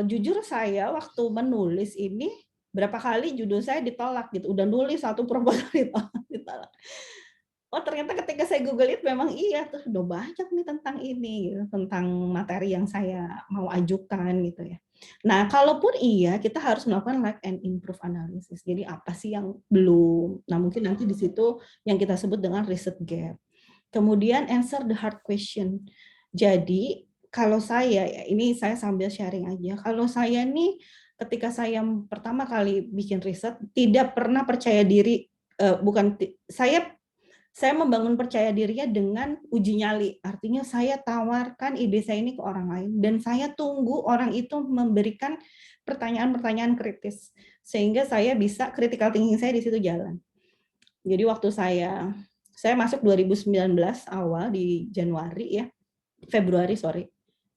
jujur saya waktu menulis ini berapa kali judul saya ditolak gitu, udah nulis satu proposal ditolak. Oh ternyata ketika saya Google it memang iya tuh udah banyak nih tentang ini gitu, tentang materi yang saya mau ajukan gitu ya. Nah kalaupun iya kita harus melakukan like and improve analysis. Jadi apa sih yang belum? Nah mungkin nanti di situ yang kita sebut dengan research gap. Kemudian answer the hard question. Jadi kalau saya ya ini saya sambil sharing aja. Kalau saya nih ketika saya pertama kali bikin riset tidak pernah percaya diri, saya membangun percaya dirinya dengan uji nyali. Artinya saya tawarkan ide saya ini ke orang lain dan saya tunggu orang itu memberikan pertanyaan-pertanyaan kritis sehingga saya bisa critical thinking saya di situ jalan. Jadi waktu saya masuk 2019 awal di Februari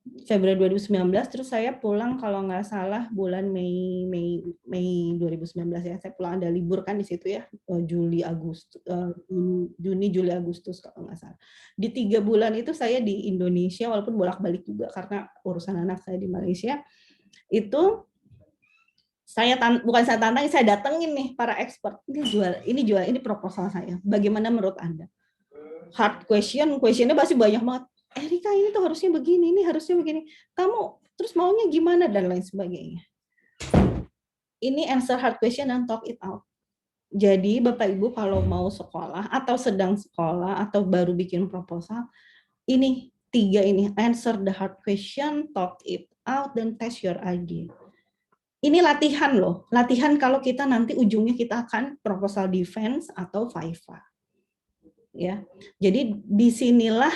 2019, terus saya pulang kalau nggak salah bulan Mei 2019 ya, saya pulang, ada libur kan di situ ya, Juni Juli Agustus kalau nggak salah. Di 3 bulan itu saya di Indonesia, walaupun bolak-balik juga karena urusan anak saya di Malaysia, itu saya tantang, saya datengin nih para expert, ini proposal saya, bagaimana menurut Anda? Hard questionnya pasti banyak banget. Erika ini tuh harusnya begini, ini harusnya begini. Kamu terus maunya gimana dan lain sebagainya. Ini answer hard question and talk it out. Jadi Bapak Ibu kalau mau sekolah atau sedang sekolah atau baru bikin proposal, ini 3 ini, answer the hard question, talk it out, dan test your idea. Ini latihan loh, latihan kalau kita nanti ujungnya kita akan proposal defense atau viva. Ya, jadi disinilah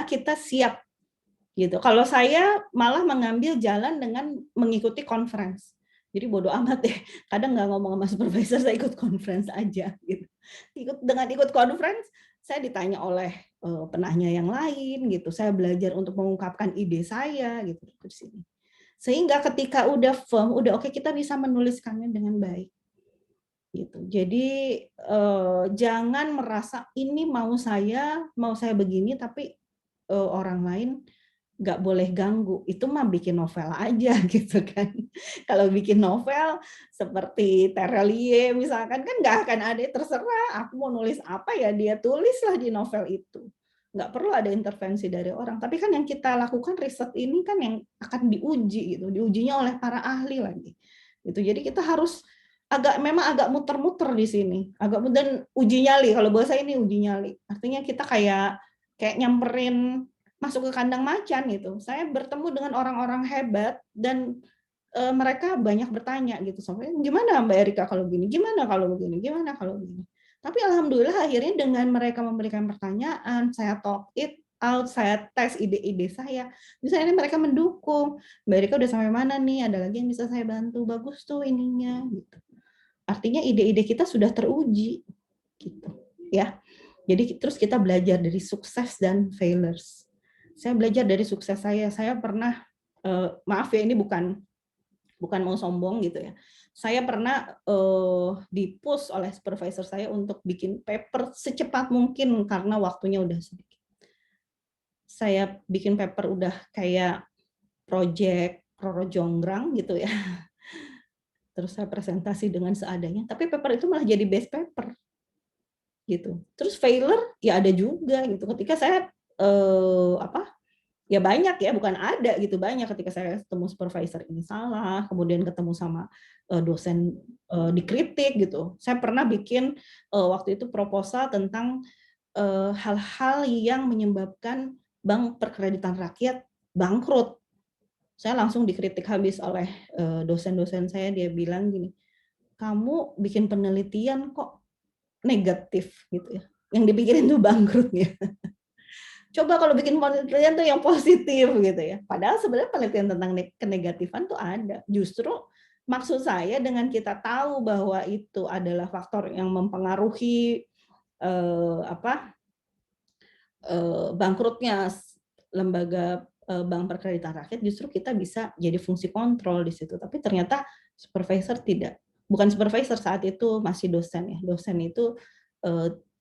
kita siap gitu. Kalau saya malah mengambil jalan dengan mengikuti conference. Jadi bodoh amat deh. Kadang nggak ngomong sama supervisor, saya ikut conference aja gitu. Dengan ikut conference, saya ditanya oleh penanya yang lain gitu. Saya belajar untuk mengungkapkan ide saya gitu di sini. Sehingga ketika udah firm, udah oke, kita bisa menuliskannya dengan baik. Gitu. Jadi jangan merasa ini mau saya begini tapi orang lain nggak boleh ganggu. Itu mah bikin novel aja gitu kan. Kalau bikin novel seperti Terelie misalkan kan nggak akan ada, terserah aku mau nulis apa ya dia tulislah di novel itu. Nggak perlu ada intervensi dari orang. Tapi kan yang kita lakukan riset ini kan yang akan diuji gitu, diujinya oleh para ahli lagi. Gitu. Jadi kita harus memang agak muter-muter di sini, dan uji nyali. Kalau bahasa ini uji nyali. Artinya kita kayak nyamperin masuk ke kandang macan gitu. Saya bertemu dengan orang-orang hebat dan mereka banyak bertanya gitu. Sampai gimana Mbak Erika kalau gini? Gimana kalau begini? Gimana kalau begini? Tapi alhamdulillah akhirnya dengan mereka memberikan pertanyaan, saya talk it out, saya tes ide-ide saya. Misalnya mereka mendukung, Mbak Erika udah sampai mana nih? Ada lagi yang bisa saya bantu? Bagus tuh ininya gitu. Artinya ide-ide kita sudah teruji gitu, ya. Jadi terus kita belajar dari sukses dan failures. Saya belajar dari sukses saya. Saya pernah maaf ya, ini bukan mau sombong gitu ya. Saya pernah di-push oleh supervisor saya untuk bikin paper secepat mungkin karena waktunya udah sedikit. Saya bikin paper udah kayak project Roro Jonggrang gitu ya. Terus saya presentasi dengan seadanya, tapi paper itu malah jadi best paper gitu. Terus failure ya ada juga gitu. Ketika saya ya banyak ya, bukan ada gitu, banyak ketika saya ketemu supervisor ini salah, kemudian ketemu sama dosen dikritik gitu. Saya pernah bikin waktu itu proposal tentang hal-hal yang menyebabkan bank perkreditan rakyat bangkrut. Saya langsung dikritik habis oleh dosen-dosen saya, dia bilang gini, kamu bikin penelitian kok negatif gitu ya. Yang dipikirin tuh bangkrutnya. Coba kalau bikin penelitian tuh yang positif gitu ya. Padahal sebenarnya penelitian tentang kenegatifan tuh ada. Justru maksud saya dengan kita tahu bahwa itu adalah faktor yang mempengaruhi bangkrutnya lembaga bank perkreditan rakyat, justru kita bisa jadi fungsi kontrol di situ. Tapi ternyata supervisor tidak. Bukan supervisor, saat itu masih dosen ya. Dosen itu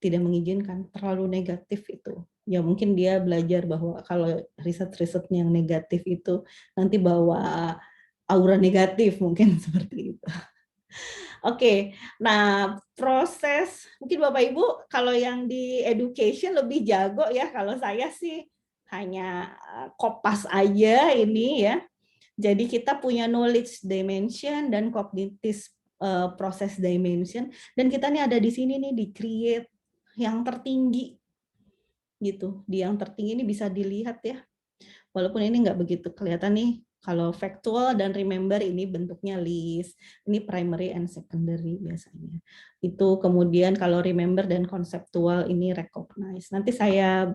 tidak mengizinkan, terlalu negatif itu. Ya mungkin dia belajar bahwa kalau riset-risetnya yang negatif itu nanti bawa aura negatif, mungkin seperti itu. Oke, nah proses mungkin Bapak Ibu kalau yang di education lebih jago ya, kalau saya sih hanya kopas aja ini ya. Jadi kita punya knowledge dimension dan cognitive process dimension, dan kita nih ada di sini nih di create yang tertinggi gitu. Di yang tertinggi ini bisa dilihat ya. Walaupun ini nggak begitu kelihatan nih, kalau factual dan remember ini bentuknya list, ini primary and secondary biasanya. Itu kemudian kalau remember dan konseptual ini recognize. Nanti saya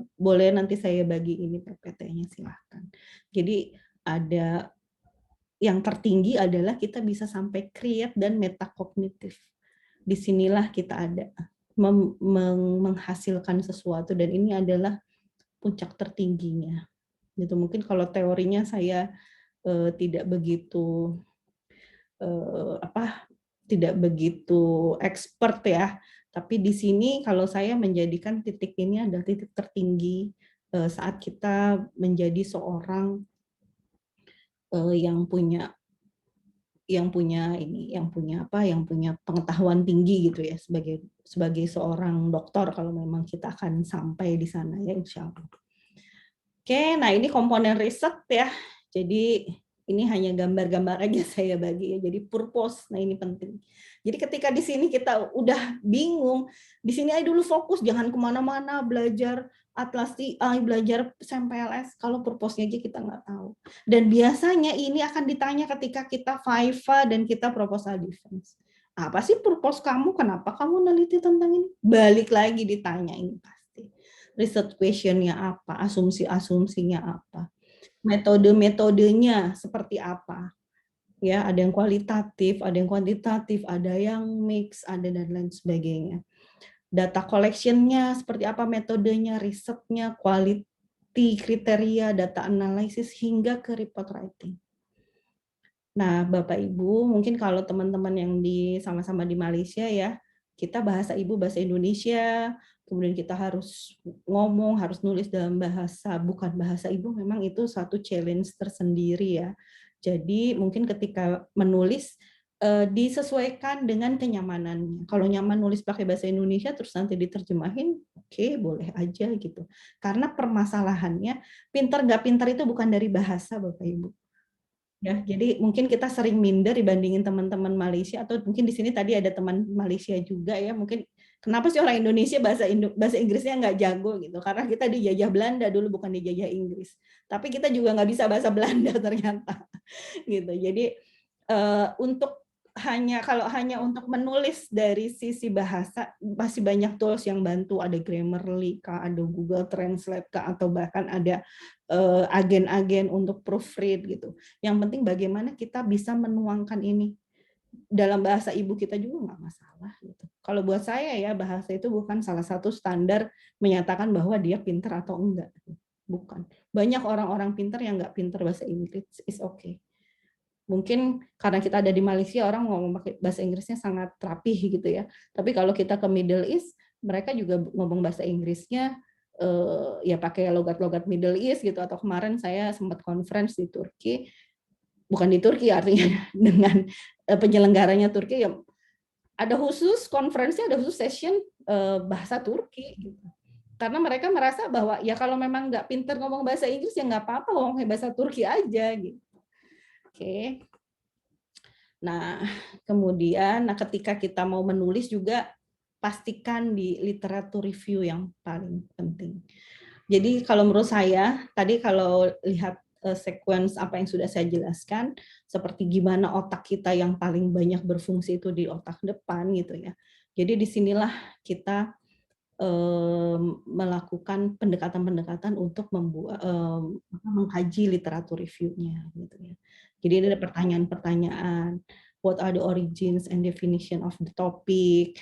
bagi ini PPT-nya silahkan. Jadi ada yang tertinggi adalah kita bisa sampai create dan metakognitif. Disinilah kita ada menghasilkan sesuatu, dan ini adalah puncak tertingginya. Gitu. Mungkin kalau teorinya saya tidak begitu tidak begitu expert ya, tapi di sini kalau saya menjadikan titik ini adalah titik tertinggi saat kita menjadi seorang yang punya pengetahuan tinggi gitu ya, sebagai seorang dokter, kalau memang kita akan sampai di sana ya insya Allah. Oke, nah ini komponen riset ya. Jadi ini hanya gambar-gambar aja saya bagi ya. Jadi purpose, nah ini penting. Jadi ketika di sini kita udah bingung, di sini aja dulu fokus, jangan kemana-mana belajar Atlas TI, belajar SMPLS, kalau purpose-nya aja kita nggak tahu. Dan biasanya ini akan ditanya ketika kita VIVA dan kita proposal defense. Apa sih purpose kamu? Kenapa kamu neliti tentang ini? Balik lagi ditanya ini pasti. Research question-nya apa, asumsi-asumsinya apa, metode-metodenya seperti apa. Ya, ada yang kualitatif, ada yang kuantitatif, ada yang mix, ada dan lain sebagainya. Data collection-nya seperti apa, metodenya, risetnya, quality kriteria, data analysis, hingga ke report writing. Nah, Bapak Ibu, mungkin kalau teman-teman yang sama-sama di Malaysia ya, kita bahasa ibu bahasa Indonesia, kemudian kita harus ngomong, harus nulis dalam bahasa bukan bahasa ibu, memang itu satu challenge tersendiri ya. Jadi mungkin ketika menulis disesuaikan dengan kenyamanannya. Kalau nyaman nulis pakai bahasa Indonesia terus nanti diterjemahin, oke, boleh aja gitu. Karena permasalahannya pintar nggak pintar itu bukan dari bahasa, Bapak Ibu. Ya, jadi mungkin kita sering minder dibandingin teman-teman Malaysia, atau mungkin di sini tadi ada teman Malaysia juga ya, mungkin kenapa sih orang Indonesia bahasa Inggrisnya nggak jago gitu, karena kita dijajah Belanda dulu, bukan dijajah Inggris, tapi kita juga nggak bisa bahasa Belanda ternyata gitu. Jadi untuk kalau hanya untuk menulis dari sisi bahasa, masih banyak tools yang bantu, ada Grammarly kah, ada Google Translate kah, atau bahkan ada agen-agen untuk proofread gitu. Yang penting bagaimana kita bisa menuangkan ini dalam bahasa ibu kita juga nggak masalah gitu. Kalau buat saya ya, bahasa itu bukan salah satu standar menyatakan bahwa dia pintar atau enggak. bukan. Banyak orang-orang pintar yang nggak pintar bahasa Inggris, is okay. Mungkin karena kita ada di Malaysia, orang ngomong pakai bahasa Inggrisnya sangat rapih gitu ya. Tapi kalau kita ke Middle East, mereka juga ngomong bahasa Inggrisnya ya pakai logat-logat Middle East gitu. Atau kemarin saya sempat conference di Turki, bukan di Turki artinya dengan penyelenggaranya Turki, ya ada khusus conference-nya, ada khusus session bahasa Turki gitu. Karena mereka merasa bahwa ya kalau memang nggak pinter ngomong bahasa Inggris ya nggak apa-apa, ngomong bahasa Turki aja gitu. Oke. Nah, kemudian ketika kita mau menulis juga pastikan di literatur review yang paling penting. Jadi kalau menurut saya, tadi kalau lihat sequence apa yang sudah saya jelaskan, seperti gimana otak kita yang paling banyak berfungsi itu di otak depan gitu ya. Jadi disinilah kita melakukan pendekatan-pendekatan untuk membuat mengkaji literatur review-nya gitu ya. Jadi ada pertanyaan-pertanyaan, what are the origins and definition of the topic,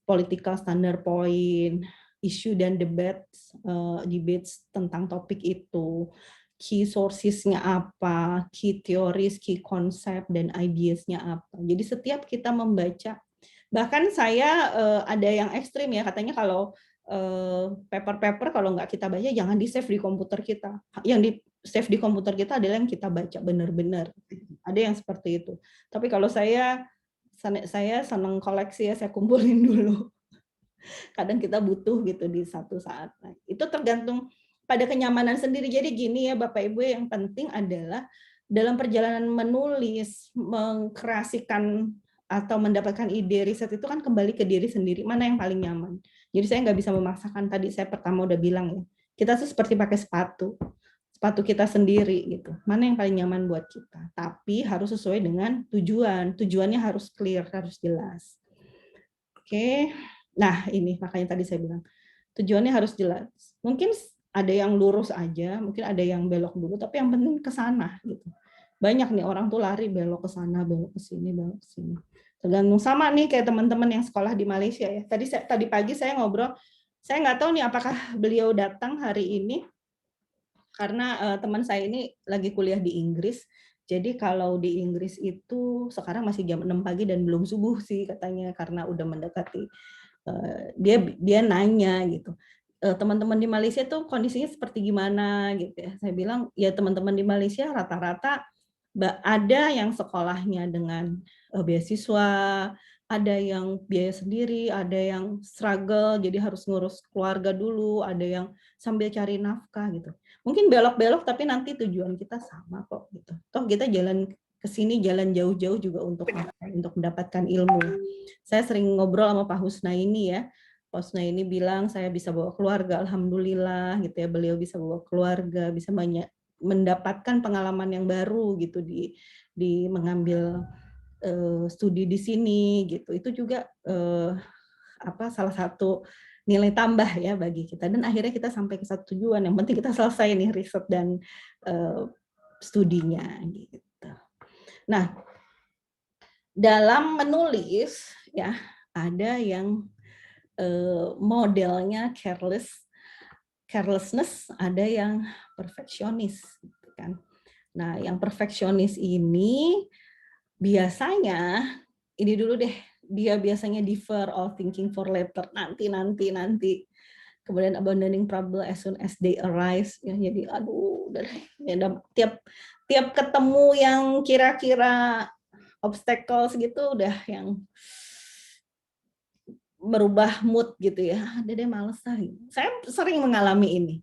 political standard point, issue dan debates tentang topik itu, key sources-nya apa, key theories, key concept dan ideas-nya apa. Jadi setiap kita membaca, bahkan saya ada yang ekstrim ya, katanya kalau paper-paper kalau nggak kita baca jangan di save di komputer kita. Yang di save di komputer kita adalah yang kita baca benar-benar. Ada yang seperti itu. Tapi kalau saya senang koleksi ya, saya kumpulin dulu. Kadang kita butuh gitu di satu saat. Nah, itu tergantung pada kenyamanan sendiri. Jadi gini ya Bapak Ibu, yang penting adalah dalam perjalanan menulis, mengkreasikan atau mendapatkan ide riset itu kan kembali ke diri sendiri, mana yang paling nyaman. Jadi saya nggak bisa memaksakan, tadi saya pertama udah bilang ya, kita tuh seperti pakai sepatu kita sendiri gitu. Mana yang paling nyaman buat kita. Tapi harus sesuai dengan tujuan. Tujuannya harus clear, harus jelas. Oke. Nah, ini makanya tadi saya bilang tujuannya harus jelas. Mungkin ada yang lurus aja, mungkin ada yang belok dulu, tapi yang penting ke sana gitu. Banyak nih orang tuh lari belok ke sana, belok ke sini, belok ke sini. Tergantung, sama nih kayak teman-teman yang sekolah di Malaysia ya. Tadi pagi saya ngobrol, saya nggak tahu nih apakah beliau datang hari ini karena teman saya ini lagi kuliah di Inggris. Jadi kalau di Inggris itu sekarang masih jam 6 pagi dan belum subuh sih katanya, karena udah mendekati. Dia nanya gitu, teman-teman di Malaysia tuh kondisinya seperti gimana gitu ya. Saya bilang ya teman-teman di Malaysia rata-rata ada yang sekolahnya dengan beasiswa, ada yang biaya sendiri, ada yang struggle jadi harus ngurus keluarga dulu, ada yang sambil cari nafkah gitu. Mungkin belok-belok tapi nanti tujuan kita sama kok gitu. Toh kita jalan ke sini, jalan jauh-jauh juga untuk mendapatkan ilmu. Saya sering ngobrol sama Pak Husnaini ya. Pak Husnaini bilang saya bisa bawa keluarga, alhamdulillah gitu ya. Beliau bisa bawa keluarga, bisa banyak mendapatkan pengalaman yang baru gitu di mengambil studi di sini gitu. Itu juga salah satu nilai tambah ya bagi kita, dan akhirnya kita sampai ke satu tujuan. Yang penting kita selesai nih riset dan studinya gitu. Nah, dalam menulis ya ada yang modelnya carelessness, ada yang perfeksionis gitu kan. Nah, yang perfeksionis ini biasanya ini dulu deh, dia biasanya defer all thinking for later, nanti. Kemudian abandoning problem as soon as they arise, ya jadi aduh ya, tiap ketemu yang kira-kira obstacles gitu udah yang merubah mood gitu ya. Ada deh males lah. Saya sering mengalami ini.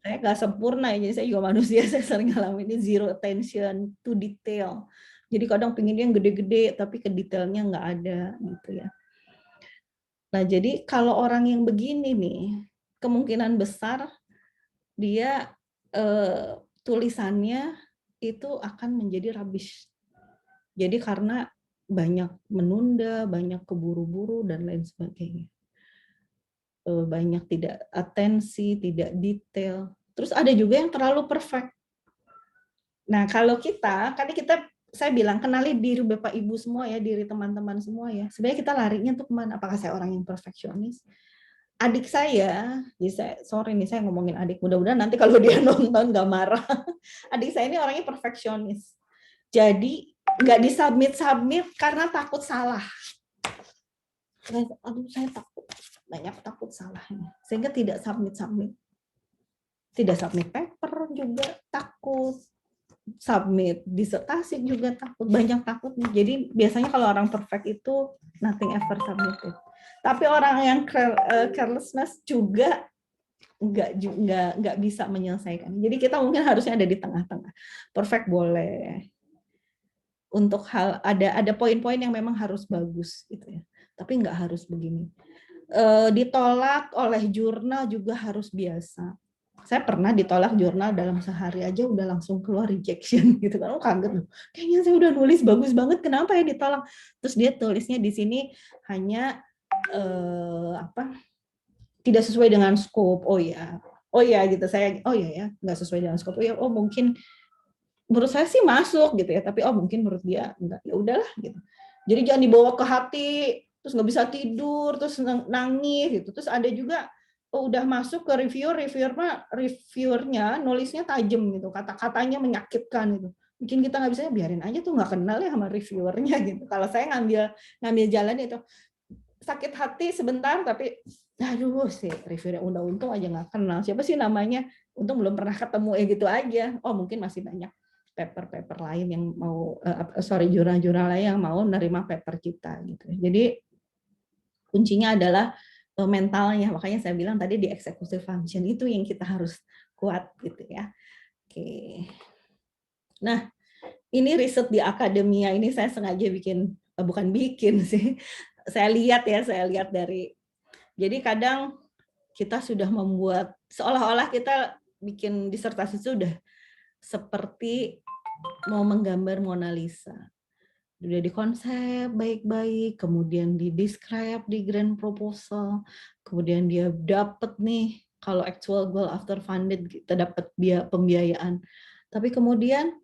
Saya nggak sempurna ya, jadi saya juga manusia, saya sering mengalami ini, zero attention to detail. Jadi kadang pengennya yang gede-gede tapi ke detailnya nggak ada gitu ya. Nah, jadi kalau orang yang begini nih, kemungkinan besar dia tulisannya itu akan menjadi rubbish. Jadi karena banyak menunda, banyak keburu-buru dan lain sebagainya. Banyak tidak atensi, tidak detail. Terus ada juga yang terlalu perfect. Nah, kalau kita, saya bilang kenali diri Bapak Ibu semua ya, diri teman-teman semua ya. Sebenarnya kita larinya untuk kemana? Apakah saya orang yang perfeksionis? adik saya, jadi sorry nih saya ngomongin adik, mudah-mudahan nanti kalau dia nonton nggak marah. Adik saya ini orangnya perfeksionis. Jadi nggak disubmit karena takut salah. Aduh, saya takut salahnya, sehingga tidak submit. Tidak submit paper juga takut, submit disertasi juga takut, banyak takutnya. Jadi biasanya kalau orang perfect itu nothing ever submitted. Tapi orang yang carelessness juga nggak bisa menyelesaikan. Jadi kita mungkin harusnya ada di tengah-tengah. Perfect boleh. Untuk hal ada poin-poin yang memang harus bagus gitu ya. Tapi nggak harus begini. Ditolak oleh jurnal juga harus biasa. Saya pernah ditolak jurnal dalam sehari aja udah langsung keluar rejection gitu kan. Kaget loh. Kayaknya saya udah nulis bagus banget, kenapa ya ditolak? Terus dia tulisnya di sini hanya tidak sesuai dengan scope. Oh ya gitu, saya ya nggak sesuai dengan scope. Mungkin menurut saya sih masuk gitu ya, tapi mungkin menurut dia enggak, ya udahlah gitu. Jadi jangan dibawa ke hati, terus nggak bisa tidur, terus nangis gitu. Terus ada juga udah masuk ke reviewernya nulisnya tajam gitu, kata-katanya menyakitkan gitu, bikin kita nggak bisa, biarin aja tuh, nggak kenal ya sama reviewernya gitu. Kalau saya ngambil jalan itu sakit hati sebentar, tapi aduh sih reviewernya untung aja nggak kenal siapa sih namanya, untung belum pernah ketemu gitu aja. Mungkin masih banyak paper lain yang mau jurnal-jurnal lain yang mau nerima paper kita gitu. Jadi kuncinya adalah mentalnya, makanya saya bilang tadi di executive function itu yang kita harus kuat gitu ya. Oke. Nah, ini riset di akademia ini saya sengaja bukan bikin sih. Saya lihat dari, jadi kadang kita sudah membuat seolah-olah kita bikin disertasi sudah seperti mau menggambar Mona Lisa. Udah dikonsep baik-baik, kemudian di-describe di grand proposal, kemudian dia dapat nih, kalau actual goal after funded kita dapat pembiayaan. Tapi kemudian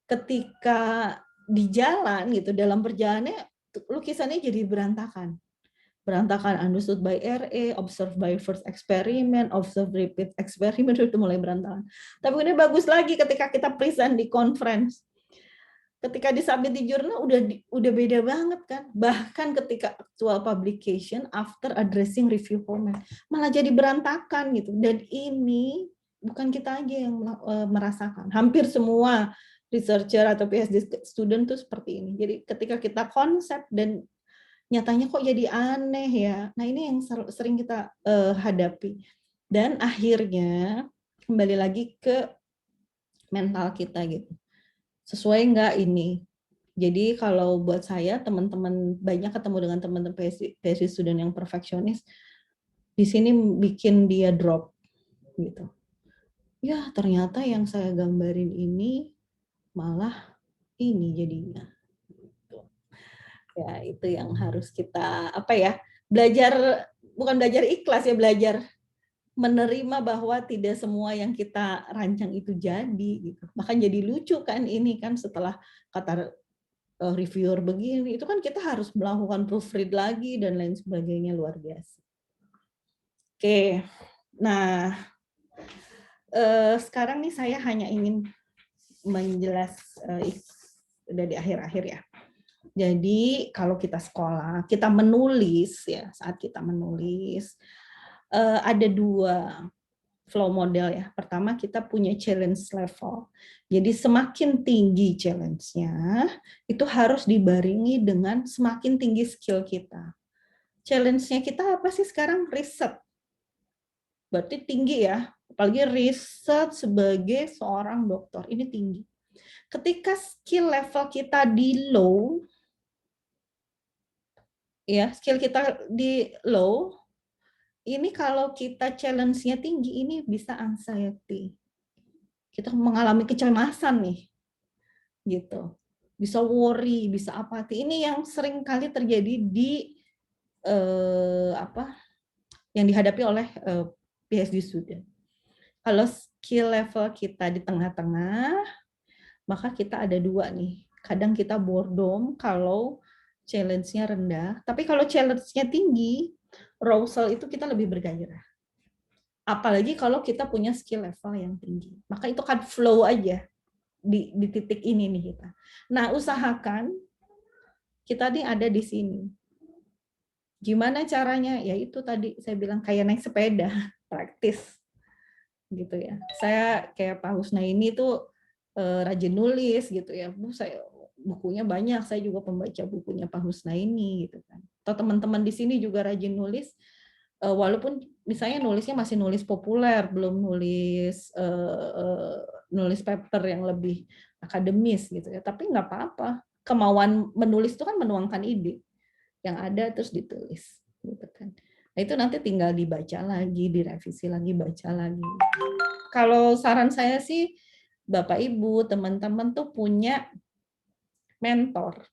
ketika di jalan gitu, dalam perjalanannya lukisannya jadi berantakan. Understood by RA, observed by first experiment, observed repeat experiment, itu mulai berantakan. Tapi ini bagus lagi ketika kita present di conference. Ketika disubmit di jurnal udah beda banget kan. Bahkan ketika actual publication after addressing review comment malah jadi berantakan gitu. Dan ini bukan kita aja yang merasakan. Hampir semua researcher atau PhD student tuh seperti ini. Jadi ketika kita konsep dan nyatanya kok jadi aneh ya. Nah ini yang sering kita hadapi. Dan akhirnya kembali lagi ke mental kita gitu. Sesuai nggak ini? Jadi kalau buat saya, teman-teman banyak ketemu dengan teman-teman PhD student yang perfeksionis, di sini bikin dia drop gitu. Ya ternyata yang saya gambarin ini malah ini jadinya. Ya itu yang harus kita belajar, bukan belajar ikhlas ya, belajar menerima bahwa tidak semua yang kita rancang itu jadi gitu. Bahkan jadi lucu kan ini kan, setelah kata reviewer begini, itu kan kita harus melakukan proofread lagi dan lain sebagainya, luar biasa. Oke, nah sekarang nih saya hanya ingin menjelas udah di akhir-akhir ya. Jadi kalau kita sekolah, kita menulis ya, saat kita menulis ada dua flow model ya. Pertama kita punya challenge level. Jadi semakin tinggi challenge-nya, itu harus dibarengi dengan semakin tinggi skill kita. Challenge-nya kita apa sih sekarang? Riset. Berarti tinggi ya. Apalagi riset sebagai seorang dokter, ini tinggi. Ketika skill level kita di low, ya skill kita di low, ini kalau kita challenge-nya tinggi, ini bisa anxiety. Kita mengalami kecemasan nih, gitu. Bisa worry, bisa apati. Ini yang sering kali terjadi di yang dihadapi oleh PhD student. Kalau skill level kita di tengah-tengah, maka kita ada dua nih. Kadang kita boredom kalau challenge-nya rendah, tapi kalau challenge-nya tinggi, arousal itu kita lebih bergairah. Apalagi kalau kita punya skill level yang tinggi. Maka itu kan flow aja di titik ini nih kita. Nah, usahakan kita nih ada di sini. Gimana caranya? Ya itu tadi saya bilang kayak naik sepeda, praktis gitu ya. Saya kayak Pak Husnaini tuh rajin nulis gitu ya. Saya bukunya banyak, saya juga pembaca bukunya Pak Husnaini gitu kan. Atau teman-teman di sini juga rajin nulis, walaupun misalnya nulisnya masih nulis populer, belum nulis nulis paper yang lebih akademis gitu ya. Tapi nggak apa-apa. Kemauan menulis itu kan menuangkan ide yang ada terus ditulis gitu kan. Nah, itu nanti tinggal dibaca lagi, direvisi lagi, baca lagi. Kalau saran saya sih Bapak Ibu, teman-teman tuh punya mentor,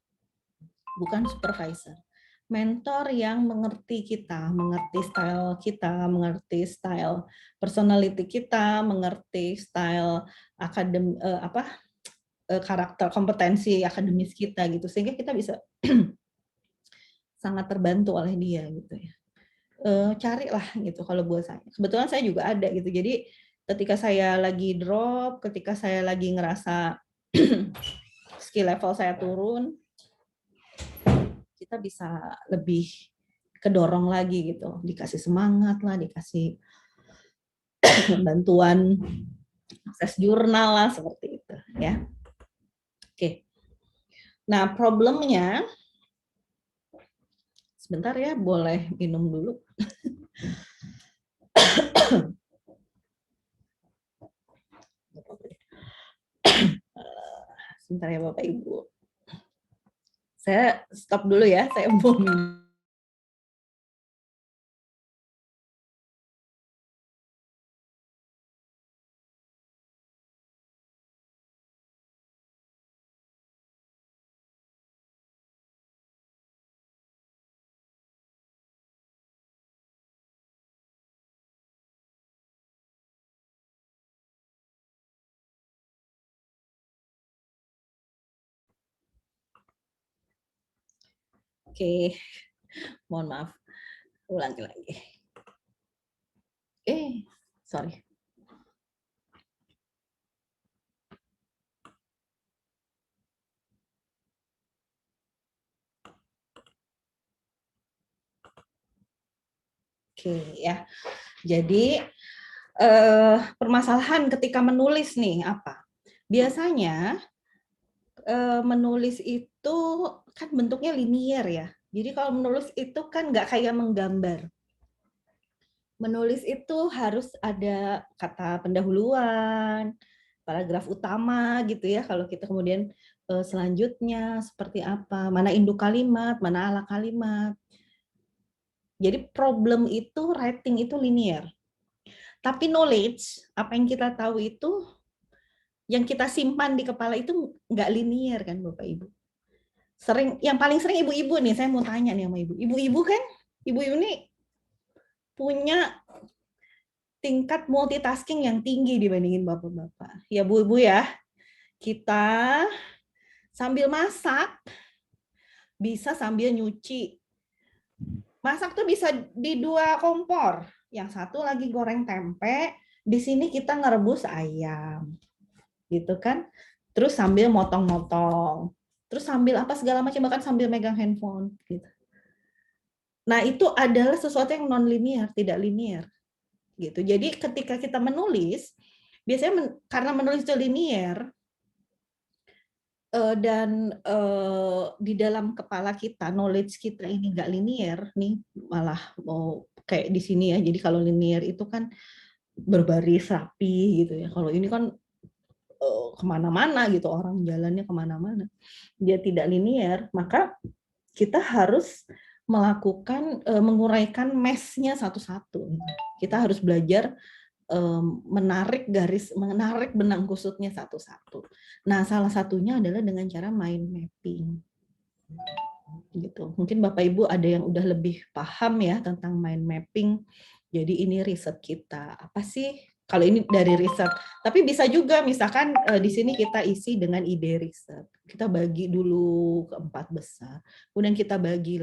bukan supervisor. Mentor yang mengerti kita, mengerti style kita, mengerti style personality kita, mengerti style karakter kompetensi akademis kita gitu, sehingga kita bisa sangat terbantu oleh dia gitu ya. Carilah gitu kalau buat saya. Kebetulan saya juga ada gitu. Jadi ketika saya lagi drop, ketika saya lagi ngerasa skill level saya turun, kita bisa lebih kedorong lagi gitu. Dikasih semangat lah, dikasih bantuan akses jurnal lah seperti itu ya. Oke. Nah, problemnya sebentar ya, boleh minum dulu. Sebentar ya Bapak Ibu. Saya stop dulu ya, saya mau minum. Oke, mohon maaf. Ulangi lagi. Sorry. Oke ya. Jadi permasalahan ketika menulis nih apa? Biasanya menulis itu kan bentuknya linier ya. Jadi kalau menulis itu kan nggak kayak menggambar. Menulis itu harus ada kata pendahuluan, paragraf utama gitu ya. Kalau kita kemudian selanjutnya seperti apa, mana induk kalimat, mana ala kalimat. Jadi problem itu writing itu linear. Tapi knowledge, apa yang kita tahu itu, yang kita simpan di kepala itu nggak linear kan Bapak Ibu. Yang paling sering ibu-ibu nih, saya mau tanya nih sama ibu. Ibu-ibu kan, ibu-ibu nih punya tingkat multitasking yang tinggi dibandingin bapak-bapak. Ya Bu-Bu ya, kita sambil masak, bisa sambil nyuci. Masak tuh bisa di 2 kompor. Yang satu lagi goreng tempe, di sini kita ngerebus ayam. Gitu kan. Terus sambil motong-motong. Terus sambil apa segala macam, bahkan sambil megang handphone. Gitu. Nah itu adalah sesuatu yang non-linear, tidak linear. Gitu. Jadi ketika kita menulis, biasanya karena menulis itu linear, dan di dalam kepala kita, knowledge kita ini nggak linear, nih malah mau kayak di sini ya. Jadi kalau linear itu kan berbaris rapi gitu ya. Kalau ini kan kemana-mana gitu, orang jalannya kemana-mana. Dia tidak linear, maka kita harus melakukan menguraikan mess-nya satu-satu. Kita harus belajar menarik benang kusutnya satu-satu. Nah, salah satunya adalah dengan cara mind mapping. Gitu. Mungkin Bapak Ibu ada yang udah lebih paham ya tentang mind mapping. Jadi ini riset kita. Apa sih Kalau ini dari riset, tapi bisa juga misalkan di sini kita isi dengan ide riset. Kita bagi dulu ke 4 besar, kemudian kita bagi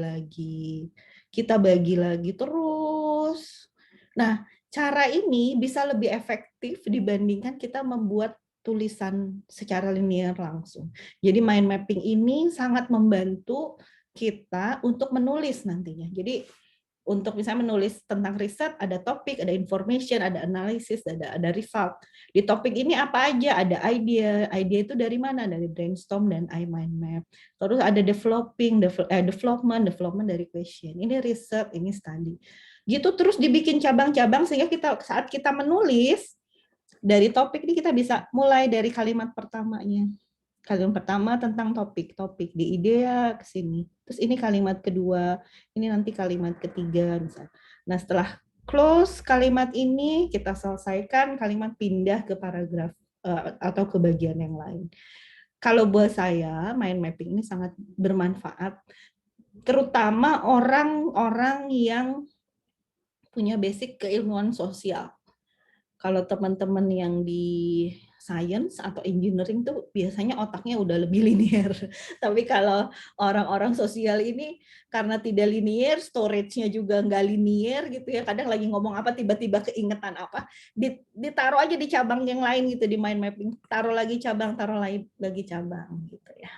lagi terus. Nah, cara ini bisa lebih efektif dibandingkan kita membuat tulisan secara linear langsung. Jadi mind mapping ini sangat membantu kita untuk menulis nantinya. Jadi untuk misalnya menulis tentang riset, ada topik, ada information, ada analisis, ada result. Di topik ini apa aja? Ada ide itu dari mana? Dari brainstorm dan mind map. Terus ada development dari question. Ini riset, ini study. Gitu terus dibikin cabang-cabang sehingga saat kita menulis dari topik ini kita bisa mulai dari kalimat pertamanya. Kalimat pertama tentang topik di idea ke sini. Terus ini kalimat kedua, ini nanti kalimat ketiga misalnya. Nah, setelah close kalimat ini kita selesaikan, kalimat pindah ke paragraf atau ke bagian yang lain. Kalau buat saya, mind mapping ini sangat bermanfaat, terutama orang-orang yang punya basic keilmuan sosial. Kalau teman-teman yang di science atau engineering tuh biasanya otaknya udah lebih linear. Tapi kalau orang-orang sosial ini karena tidak linear, storage-nya juga nggak linear gitu ya. Kadang lagi ngomong apa tiba-tiba keingetan apa, ditaruh aja di cabang yang lain gitu di mind mapping. Taruh lagi cabang gitu ya.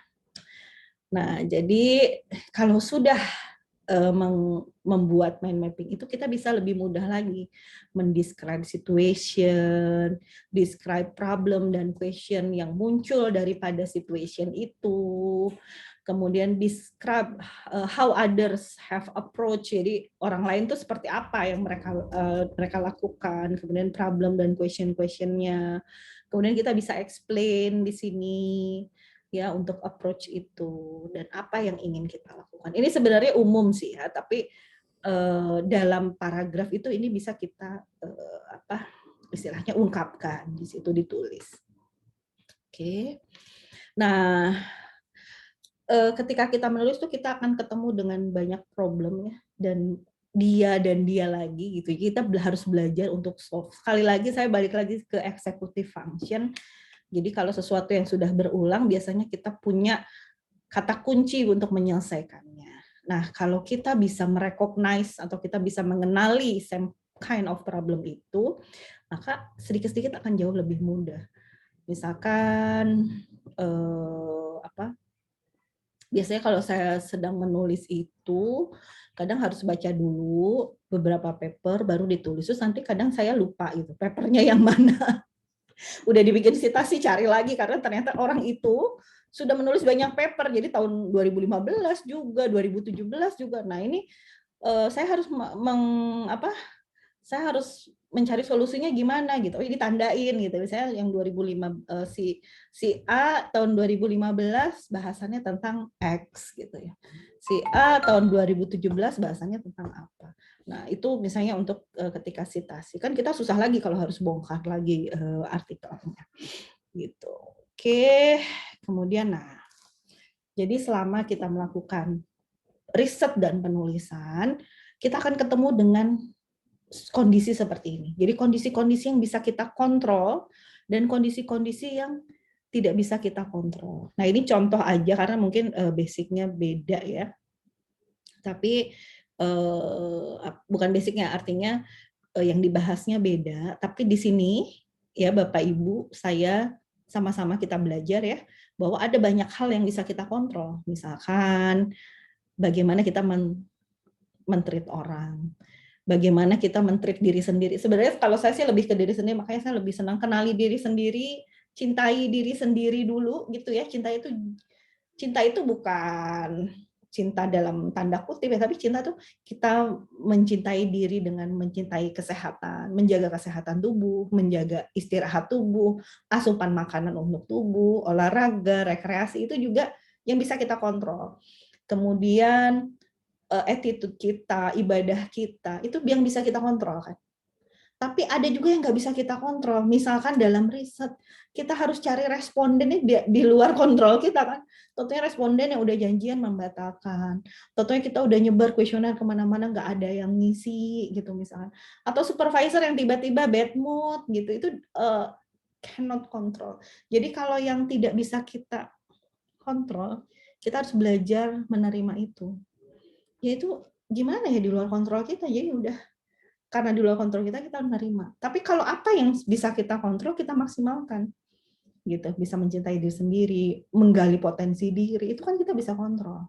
Nah, jadi kalau sudah membuat mind mapping itu kita bisa lebih mudah lagi mendescribe situation, describe problem dan question yang muncul daripada situation itu. Kemudian describe how others have approach. Jadi orang lain tuh seperti apa yang mereka lakukan. Kemudian problem dan question-questionnya. Kemudian kita bisa explain di sini ya untuk approach itu dan apa yang ingin kita lakukan. Ini sebenarnya umum sih ya, tapi dalam paragraf itu ini bisa kita istilahnya ungkapkan di situ ditulis. Oke. Nah, ketika kita menulis tuh kita akan ketemu dengan banyak problem ya dan dia lagi gitu. Kita harus belajar untuk solve. Sekali lagi saya balik lagi ke executive function. Jadi kalau sesuatu yang sudah berulang, biasanya kita punya kata kunci untuk menyelesaikannya. Nah, kalau kita bisa merecognize atau kita bisa mengenali same kind of problem itu, maka sedikit-sedikit akan jauh lebih mudah. Misalkan, biasanya kalau saya sedang menulis itu, kadang harus baca dulu beberapa paper, baru ditulis. Terus nanti kadang saya lupa gitu, papernya yang mana. Udah dibikin citasi, cari lagi karena ternyata orang itu sudah menulis banyak paper. Jadi tahun 2015 juga, 2017 juga. Nah, ini saya harus saya harus mencari solusinya gimana gitu. Oh, ditandain gitu. Misalnya yang 2005 si A tahun 2015 bahasannya tentang X gitu ya. Si A tahun 2017 bahasannya tentang apa. Nah, itu misalnya untuk ketika citasi. Kan kita susah lagi kalau harus bongkar lagi artikelnya. Gitu. Oke, kemudian jadi selama kita melakukan riset dan penulisan, kita akan ketemu dengan kondisi seperti ini. Jadi kondisi-kondisi yang bisa kita kontrol dan kondisi-kondisi yang tidak bisa kita kontrol. Nah, ini contoh aja karena mungkin basicnya beda ya. Tapi bukan basicnya, artinya yang dibahasnya beda. Tapi di sini ya Bapak Ibu, saya sama-sama kita belajar ya bahwa ada banyak hal yang bisa kita kontrol. Misalkan bagaimana kita men-treat orang, bagaimana kita men-treat diri sendiri. Sebenarnya kalau saya sih lebih ke diri sendiri, makanya saya lebih senang kenali diri sendiri, cintai diri sendiri dulu gitu ya. Cinta itu bukan cinta dalam tanda kutip ya, tapi cinta tuh kita mencintai diri dengan mencintai kesehatan, menjaga kesehatan tubuh, menjaga istirahat tubuh, asupan makanan untuk tubuh, olahraga, rekreasi itu juga yang bisa kita kontrol. Kemudian attitude kita, ibadah kita, itu yang bisa kita kontrol kan. Tapi ada juga yang nggak bisa kita kontrol. Misalkan dalam riset, kita harus cari respondennya di luar kontrol kita kan. Tentunya responden yang udah janjian membatalkan. Tentunya kita udah nyebar kuesioner kemana-mana, nggak ada yang ngisi gitu misalkan. Atau supervisor yang tiba-tiba bad mood gitu, itu cannot control. Jadi kalau yang tidak bisa kita kontrol, kita harus belajar menerima itu. Yaitu gimana ya, di luar kontrol kita, jadi udah karena di luar kontrol kita menerima. Tapi kalau apa yang bisa kita kontrol, kita maksimalkan gitu. Bisa mencintai diri sendiri, menggali potensi diri, itu kan kita bisa kontrol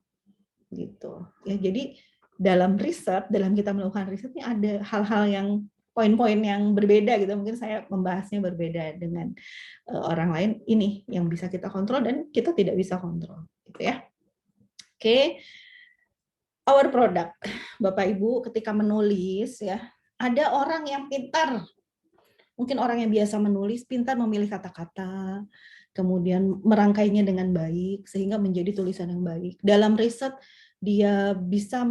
gitu ya. Jadi dalam riset, dalam kita melakukan risetnya ada hal-hal yang poin-poin yang berbeda gitu. Mungkin saya membahasnya berbeda dengan orang lain. Ini yang bisa kita kontrol dan kita tidak bisa kontrol gitu ya. Oke. Our product, Bapak Ibu, ketika menulis ya, ada orang yang pintar, mungkin orang yang biasa menulis, pintar memilih kata-kata, kemudian merangkainya dengan baik, sehingga menjadi tulisan yang baik. Dalam riset, dia bisa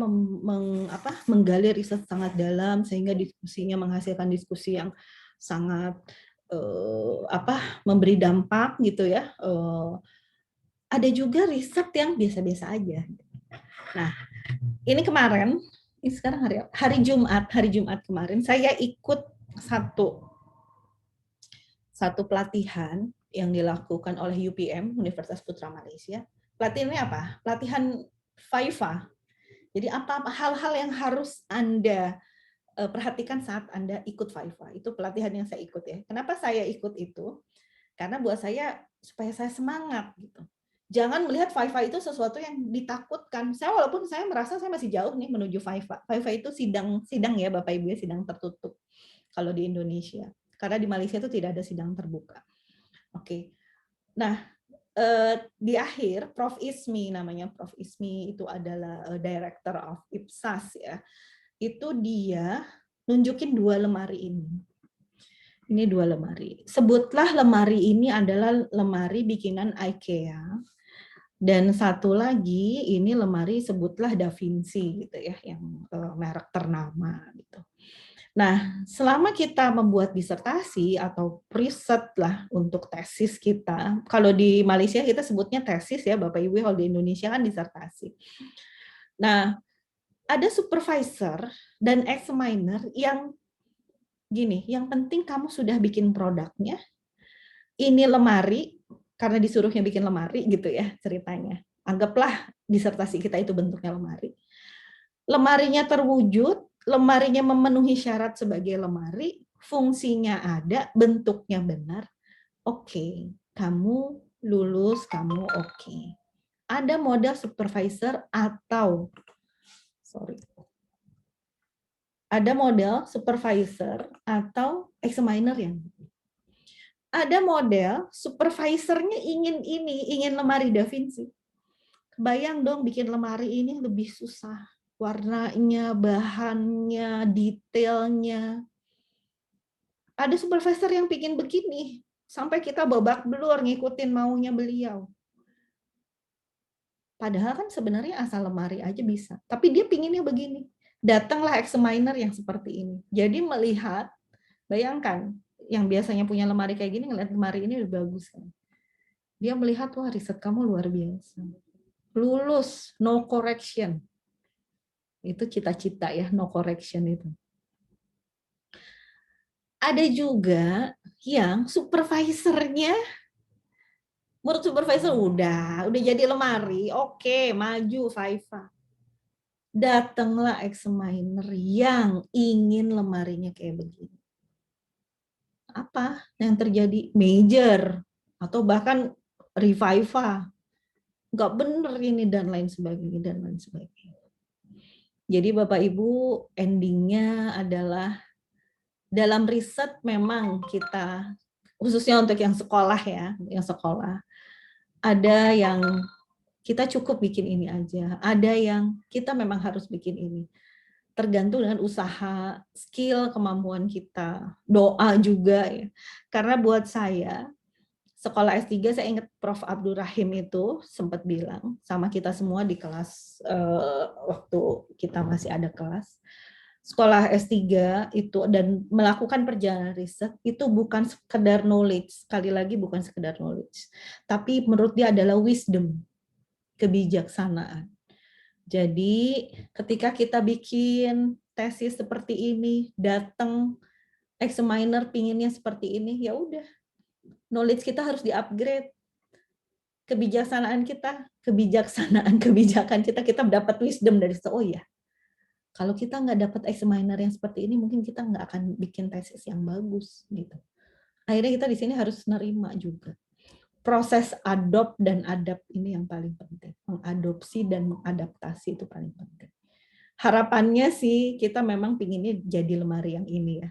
menggali riset sangat dalam, sehingga diskusinya menghasilkan diskusi yang sangat memberi dampak gitu ya. Ada juga riset yang biasa-biasa aja. Nah, ini kemarin, ini sekarang hari Jumat kemarin saya ikut satu pelatihan yang dilakukan oleh UPM, Universitas Putra Malaysia. Pelatihannya apa? Pelatihan FIFA. Jadi apa hal-hal yang harus Anda perhatikan saat Anda ikut FIFA. Itu pelatihan yang saya ikut ya. Kenapa saya ikut itu? Karena buat saya supaya saya semangat gitu. Jangan melihat FIFA itu sesuatu yang ditakutkan. Walaupun saya merasa saya masih jauh nih menuju FIFA. FIFA itu sidang ya Bapak Ibu ya, sidang tertutup kalau di Indonesia. Karena di Malaysia itu tidak ada sidang terbuka. Oke. Nah, di akhir Prof. Ismi namanya, Prof. Ismi itu adalah Director of IPSAS ya. Itu dia nunjukin 2 lemari ini. Ini 2 lemari. Sebutlah lemari ini adalah lemari bikinan IKEA. Dan satu lagi ini lemari sebutlah Da Vinci gitu ya, yang merek ternama gitu. Nah, selama kita membuat disertasi atau riset lah untuk tesis kita, kalau di Malaysia kita sebutnya tesis ya Bapak Ibu, kalau di Indonesia kan disertasi. Nah, ada supervisor dan examiner yang gini, yang penting kamu sudah bikin produknya, ini lemari, karena disuruhnya bikin lemari gitu ya ceritanya. Anggaplah disertasi kita itu bentuknya lemari. Lemarinya terwujud, lemarinya memenuhi syarat sebagai lemari, fungsinya ada, bentuknya benar. Oke, kamu lulus, kamu oke. Ada model supervisor atau ada model supervisor atau examiner yang ada model supervisornya ingin lemari Da Vinci. Kebayang dong bikin lemari ini lebih susah. Warnanya, bahannya, detailnya. Ada supervisor yang bikin begini. Sampai kita babak belur ngikutin maunya beliau. Padahal kan sebenarnya asal lemari aja bisa. Tapi dia pinginnya begini. Datanglah examiner yang seperti ini. Jadi melihat, bayangkan, yang biasanya punya lemari kayak gini, ngeliat lemari ini udah bagus kan. Dia melihat, wah riset kamu luar biasa. Lulus, no correction. Itu cita-cita ya, no correction itu. Ada juga yang supervisornya, menurut supervisor udah jadi lemari, oke, maju FIFA. Datanglah examiner yang ingin lemarinya kayak begini. Apa yang terjadi? Major atau bahkan reviva, nggak bener ini dan lain sebagainya. Jadi Bapak Ibu, endingnya adalah dalam riset memang kita, khususnya untuk yang sekolah ya, ada yang kita cukup bikin ini aja, ada yang kita memang harus bikin ini. Tergantung dengan usaha, skill, kemampuan kita, doa juga ya. Karena buat saya, sekolah S3 saya ingat Prof. Abdul Rahim itu sempat bilang sama kita semua di kelas waktu kita masih ada kelas. sekolah S3 itu dan melakukan perjalanan riset itu bukan sekedar knowledge, sekali lagi bukan sekedar knowledge, tapi menurut dia adalah wisdom, kebijaksanaan. Jadi ketika kita bikin tesis seperti ini, datang examiner pinginnya seperti ini, ya udah, knowledge kita harus di-upgrade, kebijaksanaan kita, kebijakan kita dapat wisdom dari situ. Oh ya, kalau kita nggak dapat examiner yang seperti ini, mungkin kita nggak akan bikin tesis yang bagus gitu. Akhirnya kita di sini harus nerima juga. Proses adopt dan adapt ini yang paling penting. Mengadopsi dan mengadaptasi itu paling penting. Harapannya sih kita memang pinginnya jadi lemari yang ini ya.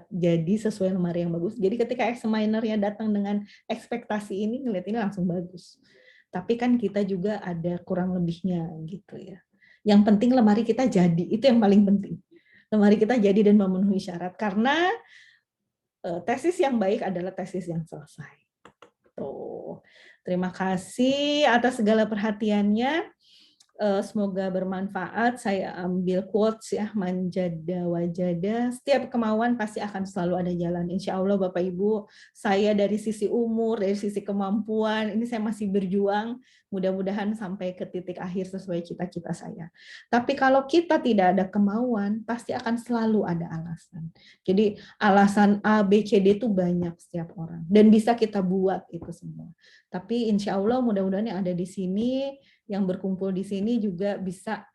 Jadi sesuai lemari yang bagus. Jadi ketika examinernya datang dengan ekspektasi ini, ngeliat ini langsung bagus. Tapi kan kita juga ada kurang lebihnya gitu ya. Yang penting lemari kita jadi, itu yang paling penting. Lemari kita jadi dan memenuhi syarat. Karena tesis yang baik adalah tesis yang selesai. Tuh. Terima kasih atas segala perhatiannya. Semoga bermanfaat. Saya ambil quotes ya, manjada wajada. Setiap kemauan pasti akan selalu ada jalan. Insya Allah Bapak Ibu, saya dari sisi umur, dari sisi kemampuan, ini saya masih berjuang. Mudah-mudahan sampai ke titik akhir sesuai cita-cita saya. Tapi kalau kita tidak ada kemauan, pasti akan selalu ada alasan. Jadi alasan A, B, C, D itu banyak setiap orang. Dan bisa kita buat itu semua. Tapi insya Allah mudah-mudahan yang ada di sini, yang berkumpul di sini juga bisa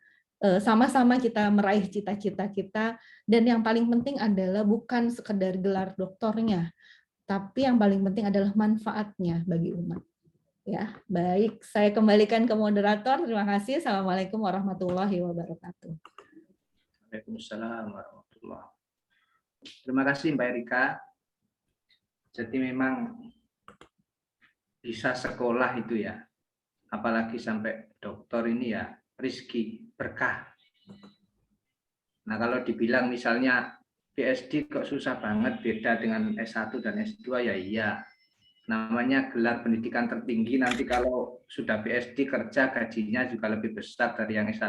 sama-sama kita meraih cita-cita kita, dan yang paling penting adalah bukan sekedar gelar doktornya, tapi yang paling penting adalah manfaatnya bagi umat. Ya, baik, saya kembalikan ke moderator. Terima kasih. Assalamualaikum warahmatullahi wabarakatuh. Waalaikumsalam warahmatullahi wabarakatuh. Terima kasih Mbak Erika. Jadi memang bisa sekolah itu ya, apalagi sampai dokter ini ya, rezeki, berkah. Nah kalau dibilang misalnya PhD kok susah banget, beda dengan S1 dan S2, ya iya. Namanya gelar pendidikan tertinggi, nanti kalau sudah PhD kerja gajinya juga lebih besar dari yang S1.